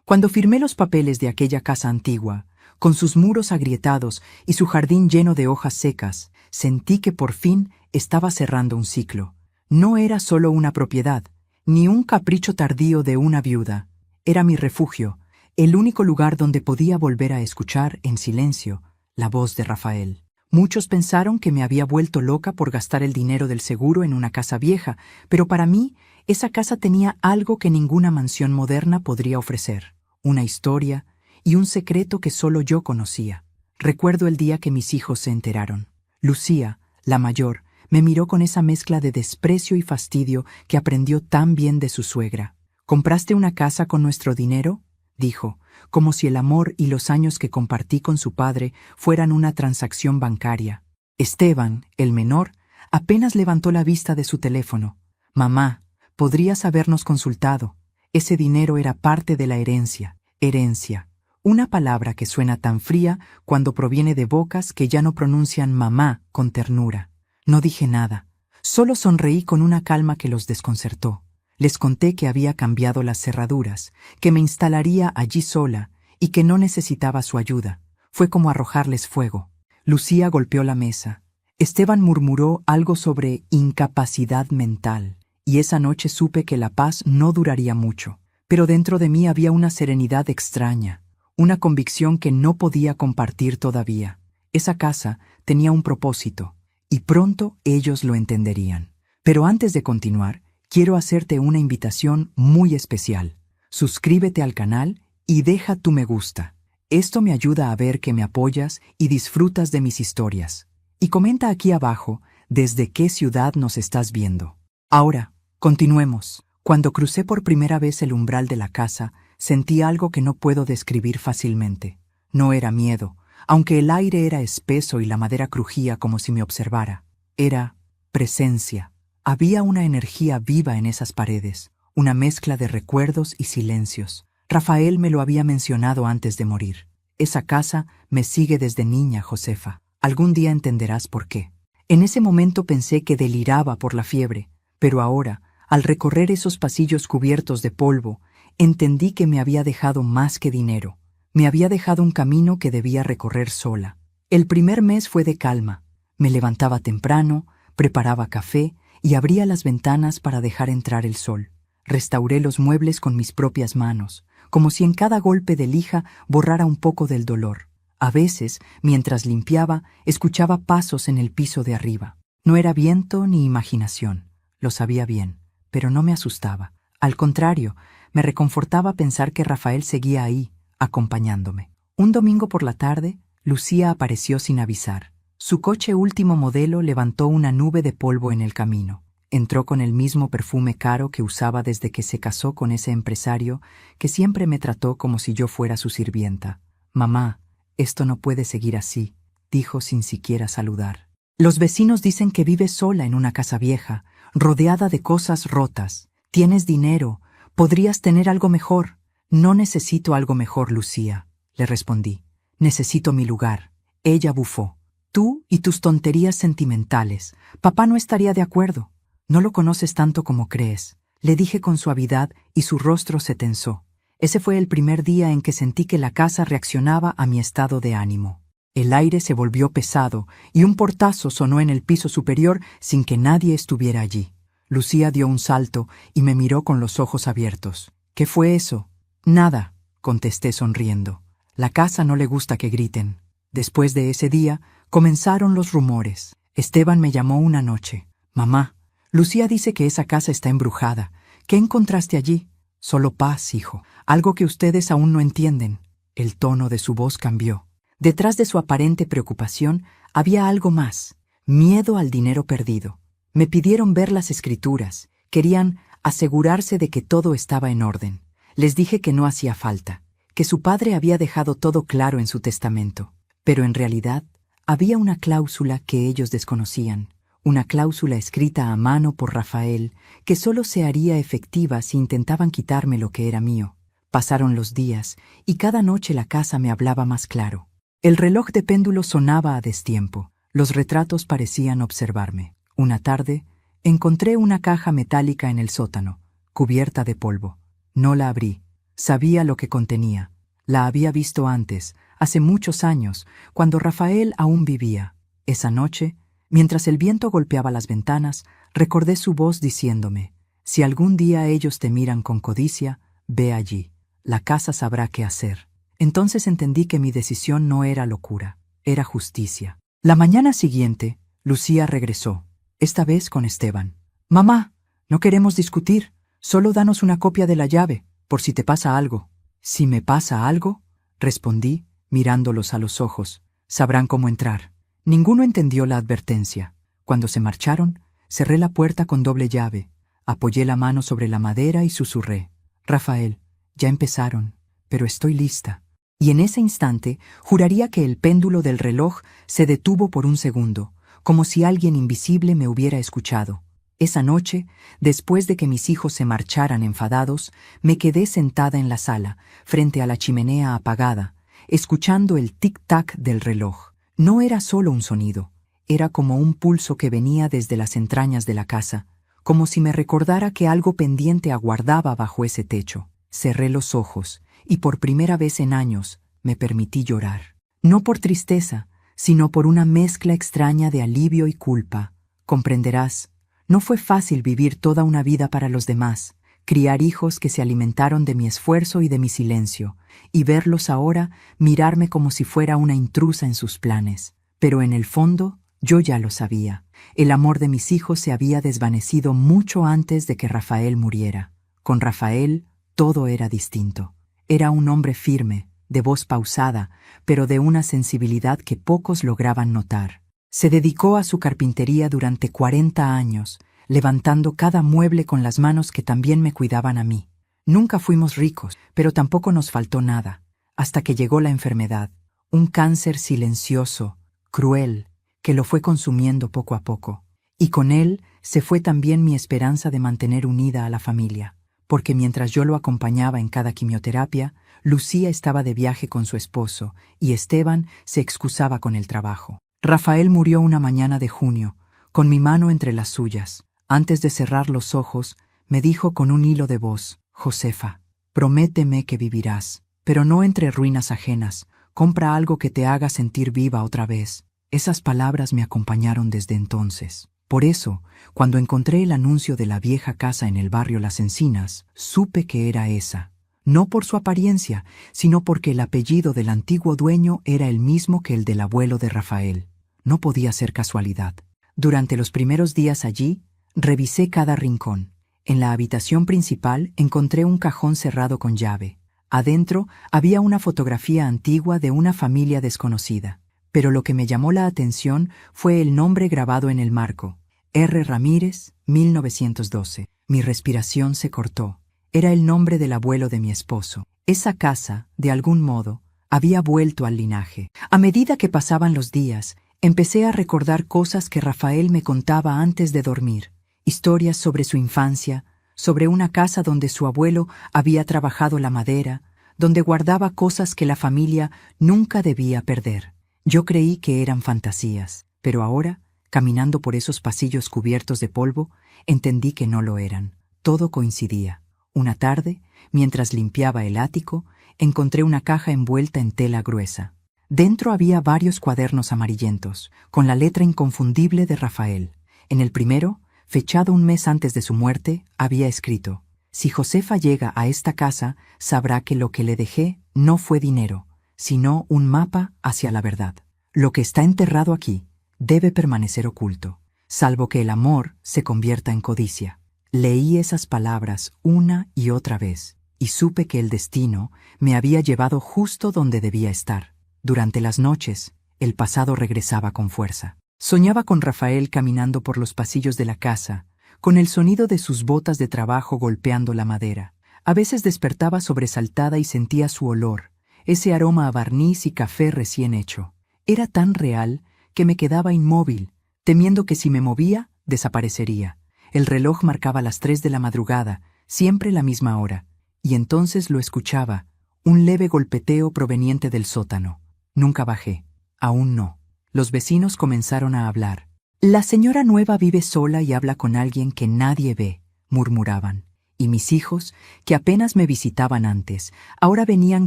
Cuando firmé los papeles de aquella casa antigua, con sus muros agrietados y su jardín lleno de hojas secas, sentí que por fin estaba cerrando un ciclo. No era solo una propiedad, ni un capricho tardío de una viuda. Era mi refugio, el único lugar donde podía volver a escuchar, en silencio, la voz de Rafael. Muchos pensaron que me había vuelto loca por gastar el dinero del seguro en una casa vieja, pero para mí, esa casa tenía algo que ninguna mansión moderna podría ofrecer: una historia y un secreto que solo yo conocía. Recuerdo el día que mis hijos se enteraron. Lucía, la mayor, me miró con esa mezcla de desprecio y fastidio que aprendió tan bien de su suegra. ¿Compraste una casa con nuestro dinero?, dijo, como si el amor y los años que compartí con su padre fueran una transacción bancaria. Esteban, el menor, apenas levantó la vista de su teléfono. Mamá, podrías habernos consultado. Ese dinero era parte de la herencia. Herencia. Una palabra que suena tan fría cuando proviene de bocas que ya no pronuncian mamá con ternura. No dije nada. Solo sonreí con una calma que los desconcertó. Les conté que había cambiado las cerraduras, que me instalaría allí sola y que no necesitaba su ayuda. Fue como arrojarles fuego. Lucía golpeó la mesa. Esteban murmuró algo sobre incapacidad mental, y esa noche supe que la paz no duraría mucho. Pero dentro de mí había una serenidad extraña, una convicción que no podía compartir todavía. Esa casa tenía un propósito, y pronto ellos lo entenderían. Pero antes de continuar, quiero hacerte una invitación muy especial. Suscríbete al canal y deja tu me gusta. Esto me ayuda a ver que me apoyas y disfrutas de mis historias. Y comenta aquí abajo desde qué ciudad nos estás viendo. Ahora, continuemos. Cuando crucé por primera vez el umbral de la casa, sentí algo que no puedo describir fácilmente. No era miedo, aunque el aire era espeso y la madera crujía como si me observara. Era presencia. Había una energía viva en esas paredes, una mezcla de recuerdos y silencios. Rafael me lo había mencionado antes de morir. Esa casa me sigue desde niña, Josefa. Algún día entenderás por qué. En ese momento pensé que deliraba por la fiebre, pero ahora, al recorrer esos pasillos cubiertos de polvo, entendí que me había dejado más que dinero. Me había dejado un camino que debía recorrer sola. El primer mes fue de calma. Me levantaba temprano, preparaba café y abría las ventanas para dejar entrar el sol. Restauré los muebles con mis propias manos, como si en cada golpe de lija borrara un poco del dolor. A veces, mientras limpiaba, escuchaba pasos en el piso de arriba. No era viento ni imaginación, lo sabía bien, pero no me asustaba. Al contrario, me reconfortaba pensar que Rafael seguía ahí, acompañándome. Un domingo por la tarde, Lucía apareció sin avisar. Su coche último modelo levantó una nube de polvo en el camino. Entró con el mismo perfume caro que usaba desde que se casó con ese empresario que siempre me trató como si yo fuera su sirvienta. «Mamá, esto no puede seguir así», dijo sin siquiera saludar. «Los vecinos dicen que vives sola en una casa vieja, rodeada de cosas rotas. Tienes dinero, podrías tener algo mejor». «No necesito algo mejor, Lucía», le respondí. «Necesito mi lugar». Ella bufó. «Tú y tus tonterías sentimentales. Papá no estaría de acuerdo». «No lo conoces tanto como crees», le dije con suavidad y su rostro se tensó. Ese fue el primer día en que sentí que la casa reaccionaba a mi estado de ánimo. El aire se volvió pesado y un portazo sonó en el piso superior sin que nadie estuviera allí. Lucía dio un salto y me miró con los ojos abiertos. «¿Qué fue eso?» «Nada», contesté sonriendo. «La casa no le gusta que griten». Después de ese día, comenzaron los rumores. Esteban me llamó una noche. «Mamá, Lucía dice que esa casa está embrujada. ¿Qué encontraste allí?» «Solo paz, hijo. Algo que ustedes aún no entienden». El tono de su voz cambió. Detrás de su aparente preocupación había algo más: miedo al dinero perdido. Me pidieron ver las escrituras. Querían asegurarse de que todo estaba en orden. Les dije que no hacía falta, que su padre había dejado todo claro en su testamento. Pero en realidad, había una cláusula que ellos desconocían. Una cláusula escrita a mano por Rafael, que solo se haría efectiva si intentaban quitarme lo que era mío. Pasaron los días, y cada noche la casa me hablaba más claro. El reloj de péndulo sonaba a destiempo. Los retratos parecían observarme. Una tarde, encontré una caja metálica en el sótano, cubierta de polvo. No la abrí. Sabía lo que contenía. La había visto antes, hace muchos años, cuando Rafael aún vivía. Esa noche, mientras el viento golpeaba las ventanas, recordé su voz diciéndome: si algún día ellos te miran con codicia, ve allí. La casa sabrá qué hacer. Entonces entendí que mi decisión no era locura, era justicia. La mañana siguiente, Lucía regresó, esta vez con Esteban. «Mamá, no queremos discutir, solo danos una copia de la llave, por si te pasa algo». «¿Si me pasa algo?», respondí, mirándolos a los ojos. «Sabrán cómo entrar». Ninguno entendió la advertencia. Cuando se marcharon, cerré la puerta con doble llave, apoyé la mano sobre la madera y susurré: «Rafael, ya empezaron, pero estoy lista». Y en ese instante juraría que el péndulo del reloj se detuvo por un segundo, como si alguien invisible me hubiera escuchado. Esa noche, después de que mis hijos se marcharan enfadados, me quedé sentada en la sala, frente a la chimenea apagada, escuchando el tic-tac del reloj. No era solo un sonido, era como un pulso que venía desde las entrañas de la casa, como si me recordara que algo pendiente aguardaba bajo ese techo. Cerré los ojos, y por primera vez en años me permití llorar. No por tristeza, sino por una mezcla extraña de alivio y culpa. Comprenderás, no fue fácil vivir toda una vida para los demás, criar hijos que se alimentaron de mi esfuerzo y de mi silencio, y verlos ahora mirarme como si fuera una intrusa en sus planes. Pero en el fondo, yo ya lo sabía. El amor de mis hijos se había desvanecido mucho antes de que Rafael muriera. Con Rafael, todo era distinto. Era un hombre firme, de voz pausada, pero de una sensibilidad que pocos lograban notar. Se dedicó a su carpintería durante 40 años, levantando cada mueble con las manos que también me cuidaban a mí. Nunca fuimos ricos, pero tampoco nos faltó nada, hasta que llegó la enfermedad, un cáncer silencioso, cruel, que lo fue consumiendo poco a poco. Y con él se fue también mi esperanza de mantener unida a la familia, porque mientras yo lo acompañaba en cada quimioterapia, Lucía estaba de viaje con su esposo y Esteban se excusaba con el trabajo. Rafael murió una mañana de junio, con mi mano entre las suyas. Antes de cerrar los ojos, me dijo con un hilo de voz: «Josefa, prométeme que vivirás, pero no entre ruinas ajenas. Compra algo que te haga sentir viva otra vez». Esas palabras me acompañaron desde entonces. Por eso, cuando encontré el anuncio de la vieja casa en el barrio Las Encinas, supe que era esa. No por su apariencia, sino porque el apellido del antiguo dueño era el mismo que el del abuelo de Rafael. No podía ser casualidad. Durante los primeros días allí, revisé cada rincón. En la habitación principal encontré un cajón cerrado con llave. Adentro había una fotografía antigua de una familia desconocida. Pero lo que me llamó la atención fue el nombre grabado en el marco: R. Ramírez, 1912. Mi respiración se cortó. Era el nombre del abuelo de mi esposo. Esa casa, de algún modo, había vuelto al linaje. A medida que pasaban los días, empecé a recordar cosas que Rafael me contaba antes de dormir. Historias sobre su infancia, sobre una casa donde su abuelo había trabajado la madera, donde guardaba cosas que la familia nunca debía perder. Yo creí que eran fantasías, pero ahora, caminando por esos pasillos cubiertos de polvo, entendí que no lo eran. Todo coincidía. Una tarde, mientras limpiaba el ático, encontré una caja envuelta en tela gruesa. Dentro había varios cuadernos amarillentos, con la letra inconfundible de Rafael. En el primero, fechado un mes antes de su muerte, había escrito: «Si Josefa llega a esta casa, sabrá que lo que le dejé no fue dinero, sino un mapa hacia la verdad. Lo que está enterrado aquí debe permanecer oculto, salvo que el amor se convierta en codicia». Leí esas palabras una y otra vez, y supe que el destino me había llevado justo donde debía estar. Durante las noches, el pasado regresaba con fuerza. Soñaba con Rafael caminando por los pasillos de la casa, con el sonido de sus botas de trabajo golpeando la madera. A veces despertaba sobresaltada y sentía su olor, ese aroma a barniz y café recién hecho. Era tan real que me quedaba inmóvil, temiendo que si me movía, desaparecería. El reloj marcaba las 3 de la madrugada, siempre la misma hora, y entonces lo escuchaba, un leve golpeteo proveniente del sótano. Nunca bajé, aún no. Los vecinos comenzaron a hablar. «La señora nueva vive sola y habla con alguien que nadie ve», murmuraban. Y mis hijos, que apenas me visitaban antes, ahora venían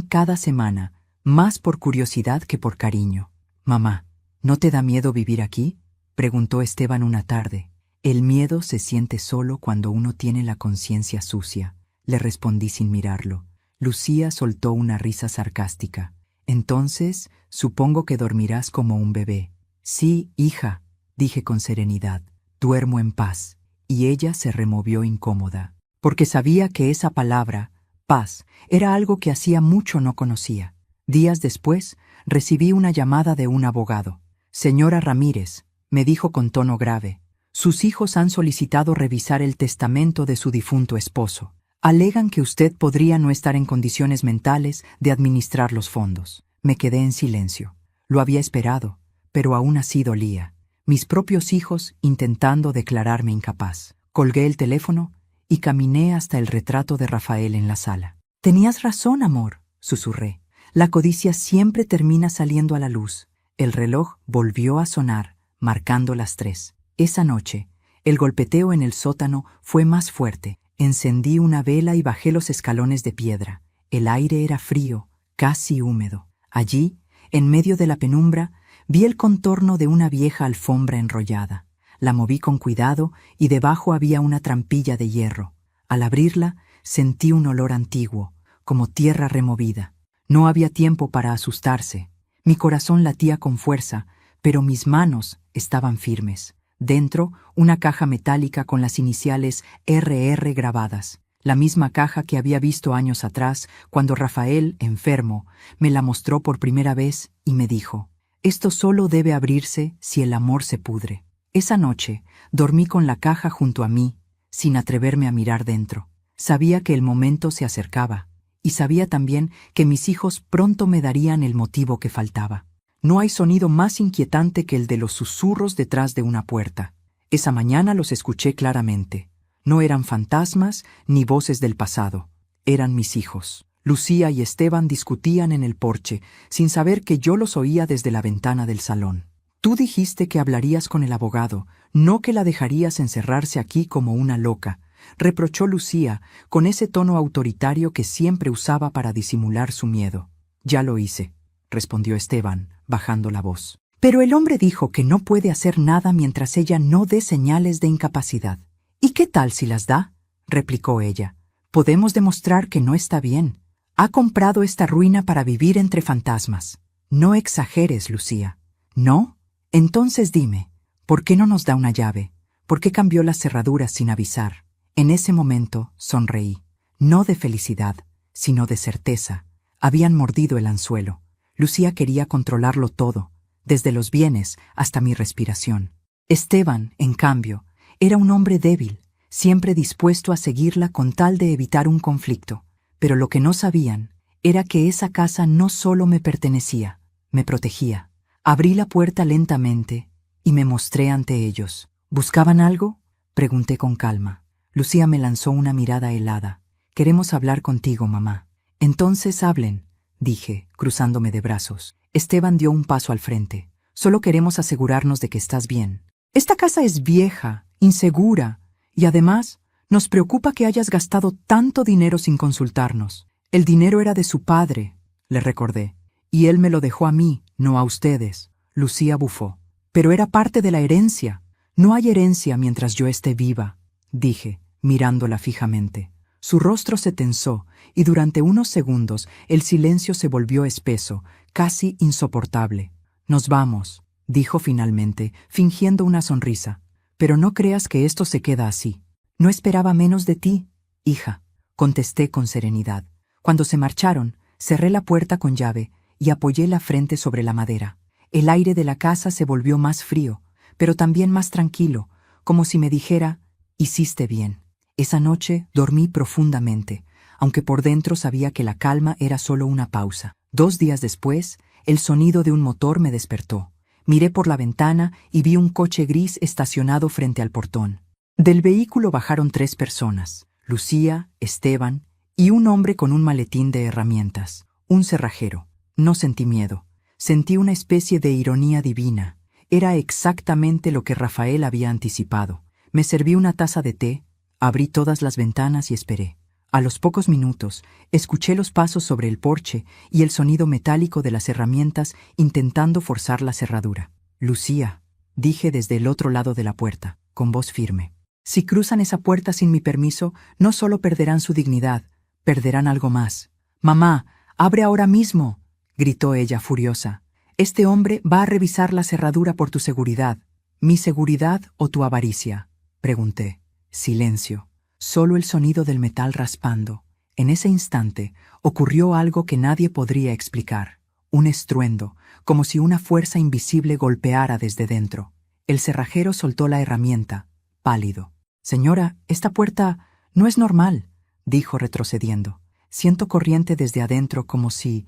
cada semana, más por curiosidad que por cariño. «Mamá, ¿no te da miedo vivir aquí?», preguntó Esteban una tarde. «El miedo se siente solo cuando uno tiene la conciencia sucia», le respondí sin mirarlo. Lucía soltó una risa sarcástica. «Entonces, supongo que dormirás como un bebé». «Sí, hija», dije con serenidad, «duermo en paz». Y ella se removió incómoda, porque sabía que esa palabra, paz, era algo que hacía mucho no conocía. Días después, recibí una llamada de un abogado. «Señora Ramírez», me dijo con tono grave, «sus hijos han solicitado revisar el testamento de su difunto esposo. Alegan que usted podría no estar en condiciones mentales de administrar los fondos». Me quedé en silencio. Lo había esperado, pero aún así dolía. Mis propios hijos intentando declararme incapaz. Colgué el teléfono y caminé hasta el retrato de Rafael en la sala. «Tenías razón, amor», susurré. «La codicia siempre termina saliendo a la luz». El reloj volvió a sonar, marcando las 3. Esa noche, el golpeteo en el sótano fue más fuerte. Encendí una vela y bajé los escalones de piedra. El aire era frío, casi húmedo. Allí, en medio de la penumbra, vi el contorno de una vieja alfombra enrollada. La moví con cuidado y debajo había una trampilla de hierro. Al abrirla, sentí un olor antiguo, como tierra removida. No había tiempo para asustarse. Mi corazón latía con fuerza, pero mis manos estaban firmes. Dentro, una caja metálica con las iniciales RR grabadas. La misma caja que había visto años atrás, cuando Rafael, enfermo, me la mostró por primera vez y me dijo: «Esto solo debe abrirse si el amor se pudre». Esa noche, dormí con la caja junto a mí, sin atreverme a mirar dentro. Sabía que el momento se acercaba, y sabía también que mis hijos pronto me darían el motivo que faltaba. No hay sonido más inquietante que el de los susurros detrás de una puerta. Esa mañana los escuché claramente. No eran fantasmas ni voces del pasado. Eran mis hijos. Lucía y Esteban discutían en el porche, sin saber que yo los oía desde la ventana del salón. «Tú dijiste que hablarías con el abogado, no que la dejarías encerrarse aquí como una loca», reprochó Lucía con ese tono autoritario que siempre usaba para disimular su miedo. «Ya lo hice», respondió Esteban, bajando la voz. «Pero el hombre dijo que no puede hacer nada mientras ella no dé señales de incapacidad». «¿Y qué tal si las da?», replicó ella. «Podemos demostrar que no está bien. Ha comprado esta ruina para vivir entre fantasmas». «No exageres, Lucía». «¿No? Entonces dime, ¿por qué no nos da una llave? ¿Por qué cambió las cerraduras sin avisar?». En ese momento sonreí, no de felicidad, sino de certeza. Habían mordido el anzuelo. Lucía quería controlarlo todo, desde los bienes hasta mi respiración. Esteban, en cambio, era un hombre débil, siempre dispuesto a seguirla con tal de evitar un conflicto. Pero lo que no sabían era que esa casa no solo me pertenecía, me protegía. Abrí la puerta lentamente y me mostré ante ellos. «¿Buscaban algo?», pregunté con calma. Lucía me lanzó una mirada helada. «Queremos hablar contigo, mamá». «Entonces hablen», dije, cruzándome de brazos. Esteban dio un paso al frente. «Solo queremos asegurarnos de que estás bien. Esta casa es vieja, insegura, y además nos preocupa que hayas gastado tanto dinero sin consultarnos. El dinero era de su padre», le recordé, «y él me lo dejó a mí, no a ustedes». Lucía bufó. «Pero era parte de la herencia». «No hay herencia mientras yo esté viva», dije, mirándola fijamente. Su rostro se tensó y durante unos segundos el silencio se volvió espeso, casi insoportable. «Nos vamos», dijo finalmente, fingiendo una sonrisa. «Pero no creas que esto se queda así». «No esperaba menos de ti, hija», contesté con serenidad. Cuando se marcharon, cerré la puerta con llave y apoyé la frente sobre la madera. El aire de la casa se volvió más frío, pero también más tranquilo, como si me dijera: «Hiciste bien». Esa noche dormí profundamente, aunque por dentro sabía que la calma era solo una pausa. 2 días después, el sonido de un motor me despertó. Miré por la ventana y vi un coche gris estacionado frente al portón. Del vehículo bajaron 3 personas: Lucía, Esteban y un hombre con un maletín de herramientas, un cerrajero. No sentí miedo, sentí una especie de ironía divina. Era exactamente lo que Rafael había anticipado. Me serví una taza de té, Abrí todas las ventanas y esperé. A los pocos minutos, escuché los pasos sobre el porche y el sonido metálico de las herramientas intentando forzar la cerradura. «Lucía», dije desde el otro lado de la puerta, con voz firme. «Si cruzan esa puerta sin mi permiso, no solo perderán su dignidad, perderán algo más». «Mamá, abre ahora mismo», gritó ella furiosa. «Este hombre va a revisar la cerradura por tu seguridad». «¿Mi seguridad o tu avaricia?», pregunté. Silencio. Solo el sonido del metal raspando. En ese instante ocurrió algo que nadie podría explicar. Un estruendo, como si una fuerza invisible golpeara desde dentro. El cerrajero soltó la herramienta, pálido. «Señora, esta puerta no es normal», dijo retrocediendo. «Siento corriente desde adentro como si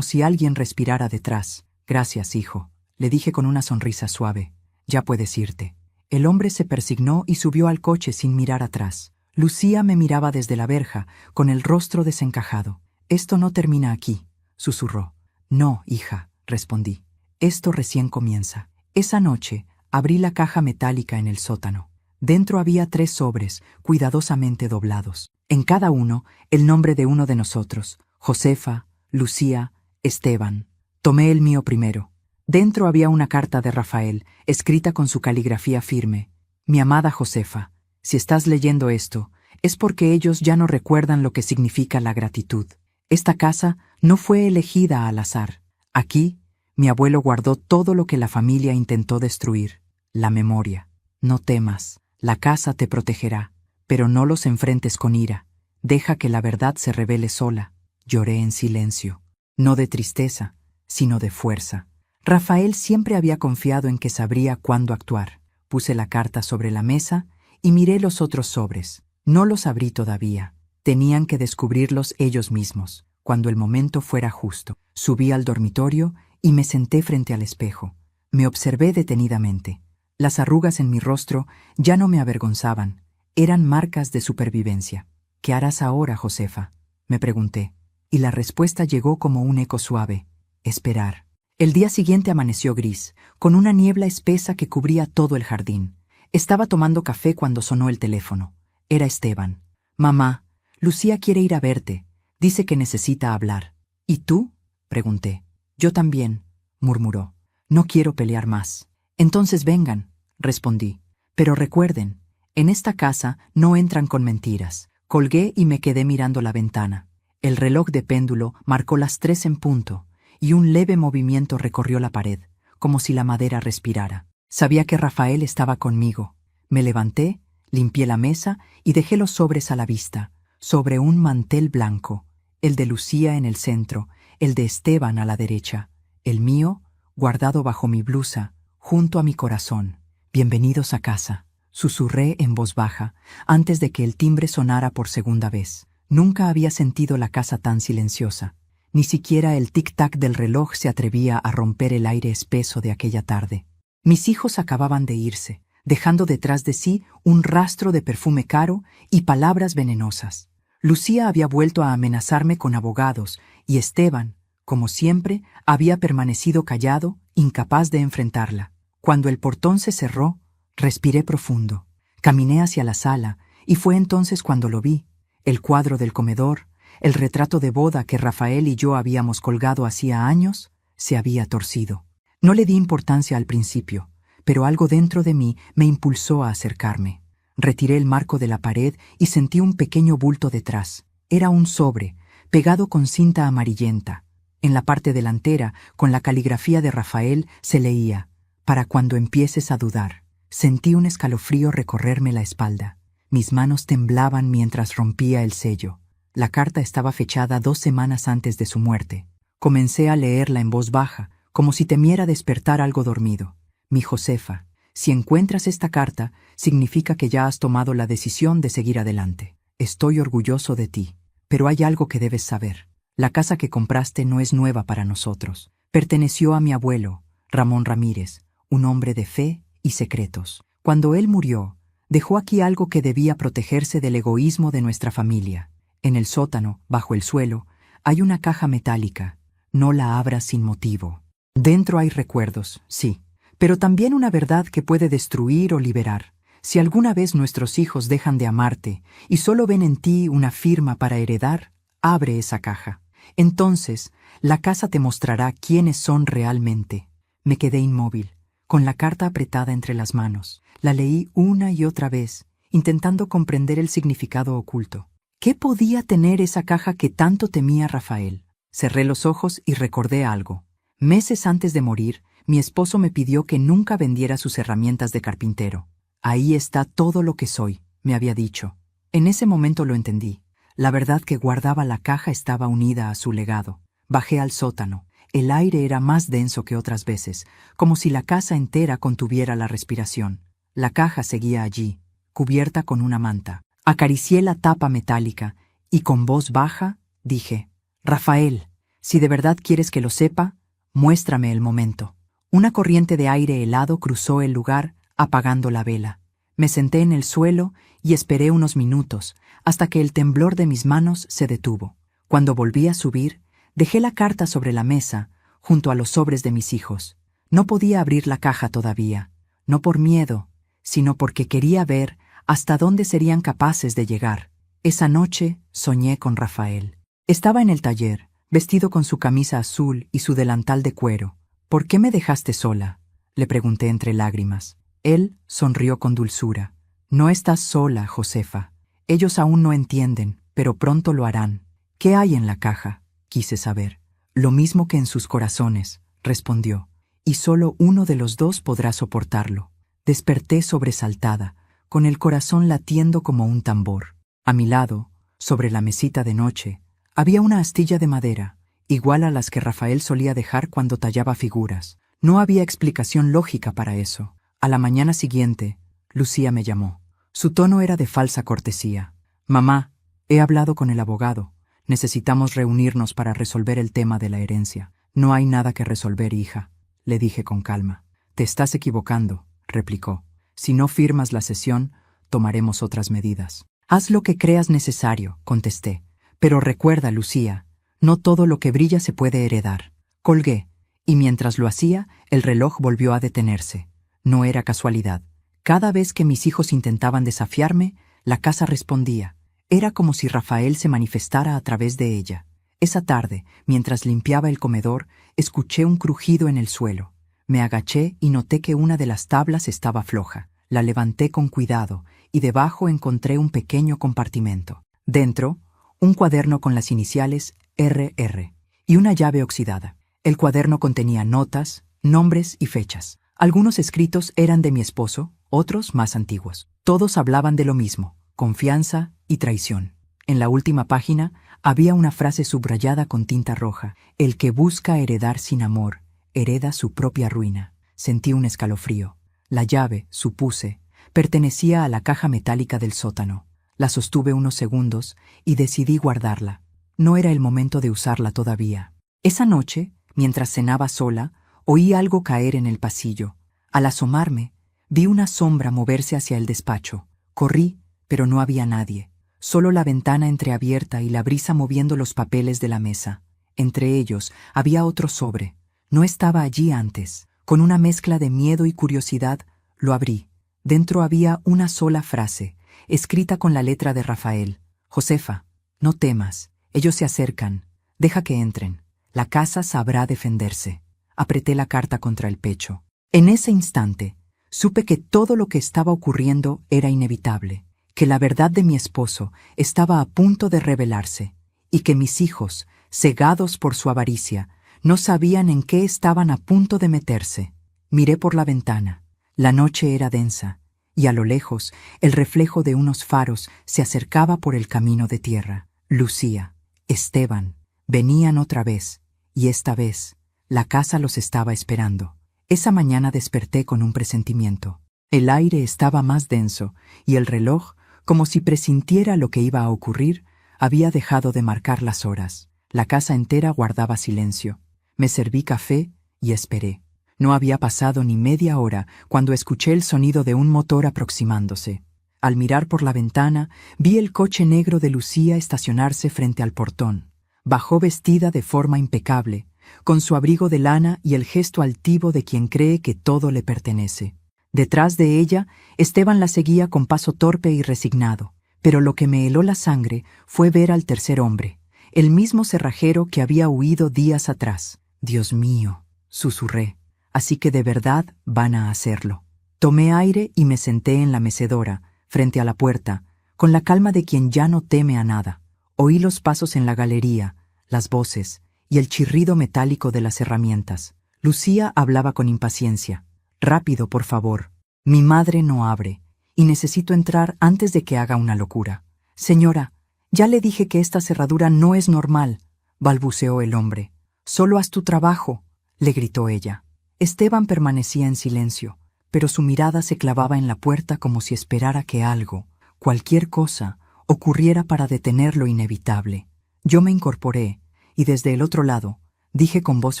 alguien respirara detrás». «Gracias, hijo», le dije con una sonrisa suave. «Ya puedes irte». El hombre se persignó y subió al coche sin mirar atrás. Lucía me miraba desde la verja, con el rostro desencajado. «Esto no termina aquí», susurró. «No, hija», respondí. «Esto recién comienza». Esa noche abrí la caja metálica en el sótano. Dentro había 3 sobres, cuidadosamente doblados. En cada uno, el nombre de uno de nosotros: Josefa, Lucía, Esteban. Tomé el mío primero. Dentro había una carta de Rafael, escrita con su caligrafía firme. «Mi amada Josefa, si estás leyendo esto, es porque ellos ya no recuerdan lo que significa la gratitud. Esta casa no fue elegida al azar. Aquí, mi abuelo guardó todo lo que la familia intentó destruir: la memoria. No temas, la casa te protegerá, pero no los enfrentes con ira. Deja que la verdad se revele sola». Lloré en silencio, no de tristeza, sino de fuerza. Rafael siempre había confiado en que sabría cuándo actuar. Puse la carta sobre la mesa y miré los otros sobres. No los abrí todavía. Tenían que descubrirlos ellos mismos, cuando el momento fuera justo. Subí al dormitorio y me senté frente al espejo. Me observé detenidamente. Las arrugas en mi rostro ya no me avergonzaban. Eran marcas de supervivencia. «¿Qué harás ahora, Josefa?», me pregunté. Y la respuesta llegó como un eco suave: «Esperar». El día siguiente amaneció gris, con una niebla espesa que cubría todo el jardín. Estaba tomando café cuando sonó el teléfono. Era Esteban. «Mamá, Lucía quiere ir a verte. Dice que necesita hablar». «¿Y tú?», pregunté. «Yo también», murmuró. «No quiero pelear más». «Entonces vengan», respondí. «Pero recuerden, en esta casa no entran con mentiras». Colgué y me quedé mirando la ventana. El reloj de péndulo marcó las 3 en punto, y un leve movimiento recorrió la pared, como si la madera respirara. Sabía que Rafael estaba conmigo. Me levanté, limpié la mesa y dejé los sobres a la vista, sobre un mantel blanco, el de Lucía en el centro, el de Esteban a la derecha, el mío guardado bajo mi blusa, junto a mi corazón. «Bienvenidos a casa», susurré en voz baja, antes de que el timbre sonara por segunda vez. Nunca había sentido la casa tan silenciosa. Ni siquiera el tic-tac del reloj se atrevía a romper el aire espeso de aquella tarde. Mis hijos acababan de irse, dejando detrás de sí un rastro de perfume caro y palabras venenosas. Lucía había vuelto a amenazarme con abogados, y Esteban, como siempre, había permanecido callado, incapaz de enfrentarla. Cuando el portón se cerró, respiré profundo. Caminé hacia la sala, y fue entonces cuando lo vi. El cuadro del comedor, el retrato de boda que Rafael y yo habíamos colgado hacía años, se había torcido. No le di importancia al principio, pero algo dentro de mí me impulsó a acercarme. Retiré el marco de la pared y sentí un pequeño bulto detrás. Era un sobre, pegado con cinta amarillenta. En la parte delantera, con la caligrafía de Rafael, se leía: «Para cuando empieces a dudar». Sentí un escalofrío recorrerme la espalda. Mis manos temblaban mientras rompía el sello. La carta estaba fechada 2 semanas antes de su muerte. Comencé a leerla en voz baja, como si temiera despertar algo dormido. «Mi Josefa, si encuentras esta carta, significa que ya has tomado la decisión de seguir adelante. Estoy orgulloso de ti, pero hay algo que debes saber. La casa que compraste no es nueva para nosotros. Perteneció a mi abuelo, Ramón Ramírez, un hombre de fe y secretos. Cuando él murió, dejó aquí algo que debía protegerse del egoísmo de nuestra familia. En el sótano, bajo el suelo, hay una caja metálica. No la abras sin motivo. Dentro hay recuerdos, sí, pero también una verdad que puede destruir o liberar. Si alguna vez nuestros hijos dejan de amarte y solo ven en ti una firma para heredar, abre esa caja. Entonces, la casa te mostrará quiénes son realmente. Me quedé inmóvil, con la carta apretada entre las manos. La leí una y otra vez, intentando comprender el significado oculto. ¿Qué podía tener esa caja que tanto temía Rafael? Cerré los ojos y recordé algo. Meses antes de morir, mi esposo me pidió que nunca vendiera sus herramientas de carpintero. Ahí está todo lo que soy, me había dicho. En ese momento lo entendí. La verdad que guardaba la caja estaba unida a su legado. Bajé al sótano. El aire era más denso que otras veces, como si la casa entera contuviera la respiración. La caja seguía allí, cubierta con una manta. Acaricié la tapa metálica y con voz baja dije: «Rafael, si de verdad quieres que lo sepa, muéstrame el momento». Una corriente de aire helado cruzó el lugar, apagando la vela. Me senté en el suelo y esperé unos minutos, hasta que el temblor de mis manos se detuvo. Cuando volví a subir, dejé la carta sobre la mesa, junto a los sobres de mis hijos. No podía abrir la caja todavía, no por miedo, sino porque quería ver hasta dónde serían capaces de llegar. Esa noche soñé con Rafael. Estaba en el taller, vestido con su camisa azul y su delantal de cuero. «¿Por qué me dejaste sola?», le pregunté entre lágrimas. Él sonrió con dulzura. «No estás sola, Josefa. Ellos aún no entienden, pero pronto lo harán». «¿Qué hay en la caja?», quise saber. «Lo mismo que en sus corazones», respondió, «y solo uno de los dos podrá soportarlo». Desperté sobresaltada, con el corazón latiendo como un tambor. A mi lado, sobre la mesita de noche, había una astilla de madera, igual a las que Rafael solía dejar cuando tallaba figuras. No había explicación lógica para eso. A la mañana siguiente, Lucía me llamó. Su tono era de falsa cortesía. «Mamá, he hablado con el abogado. Necesitamos reunirnos para resolver el tema de la herencia». «No hay nada que resolver, hija», le dije con calma. «Te estás equivocando», replicó. «Si no firmas la cesión, tomaremos otras medidas». «Haz lo que creas necesario», contesté. «Pero recuerda, Lucía, no todo lo que brilla se puede heredar». Colgué, y mientras lo hacía, el reloj volvió a detenerse. No era casualidad. Cada vez que mis hijos intentaban desafiarme, la casa respondía. Era como si Rafael se manifestara a través de ella. Esa tarde, mientras limpiaba el comedor, escuché un crujido en el suelo. Me agaché y noté que una de las tablas estaba floja. La levanté con cuidado y debajo encontré un pequeño compartimento. Dentro, un cuaderno con las iniciales RR y una llave oxidada. El cuaderno contenía notas, nombres y fechas. Algunos escritos eran de mi esposo, otros más antiguos. Todos hablaban de lo mismo: confianza y traición. En la última página había una frase subrayada con tinta roja: «El que busca heredar sin amor, hereda su propia ruina». Sentí un escalofrío. La llave, supuse, pertenecía a la caja metálica del sótano. La sostuve unos segundos y decidí guardarla. No era el momento de usarla todavía. Esa noche, mientras cenaba sola, oí algo caer en el pasillo. Al asomarme, vi una sombra moverse hacia el despacho. Corrí, pero no había nadie. Solo la ventana entreabierta y la brisa moviendo los papeles de la mesa. Entre ellos había otro sobre. No estaba allí antes. Con una mezcla de miedo y curiosidad, lo abrí. Dentro había una sola frase, escrita con la letra de Rafael. «Josefa, no temas. Ellos se acercan. Deja que entren. La casa sabrá defenderse». Apreté la carta contra el pecho. En ese instante, supe que todo lo que estaba ocurriendo era inevitable, que la verdad de mi esposo estaba a punto de revelarse, y que mis hijos, cegados por su avaricia, no sabían en qué estaban a punto de meterse. Miré por la ventana. La noche era densa, y a lo lejos el reflejo de unos faros se acercaba por el camino de tierra. Lucía, Esteban, venían otra vez, y esta vez la casa los estaba esperando. Esa mañana desperté con un presentimiento. El aire estaba más denso, y el reloj, como si presintiera lo que iba a ocurrir, había dejado de marcar las horas. La casa entera guardaba silencio. Me serví café y esperé. No había pasado ni media hora cuando escuché el sonido de un motor aproximándose. Al mirar por la ventana, vi el coche negro de Lucía estacionarse frente al portón. Bajó vestida de forma impecable, con su abrigo de lana y el gesto altivo de quien cree que todo le pertenece. Detrás de ella, Esteban la seguía con paso torpe y resignado, pero lo que me heló la sangre fue ver al tercer hombre, el mismo cerrajero que había huido días atrás. Dios mío, susurré, así que de verdad van a hacerlo. Tomé aire y me senté en la mecedora, frente a la puerta, con la calma de quien ya no teme a nada. Oí los pasos en la galería, las voces y el chirrido metálico de las herramientas. Lucía hablaba con impaciencia. «Rápido, por favor. Mi madre no abre, y necesito entrar antes de que haga una locura». «Señora, ya le dije que esta cerradura no es normal», balbuceó el hombre. «Solo haz tu trabajo», le gritó ella. Esteban permanecía en silencio, pero su mirada se clavaba en la puerta como si esperara que algo, cualquier cosa, ocurriera para detener lo inevitable. Yo me incorporé, y desde el otro lado, dije con voz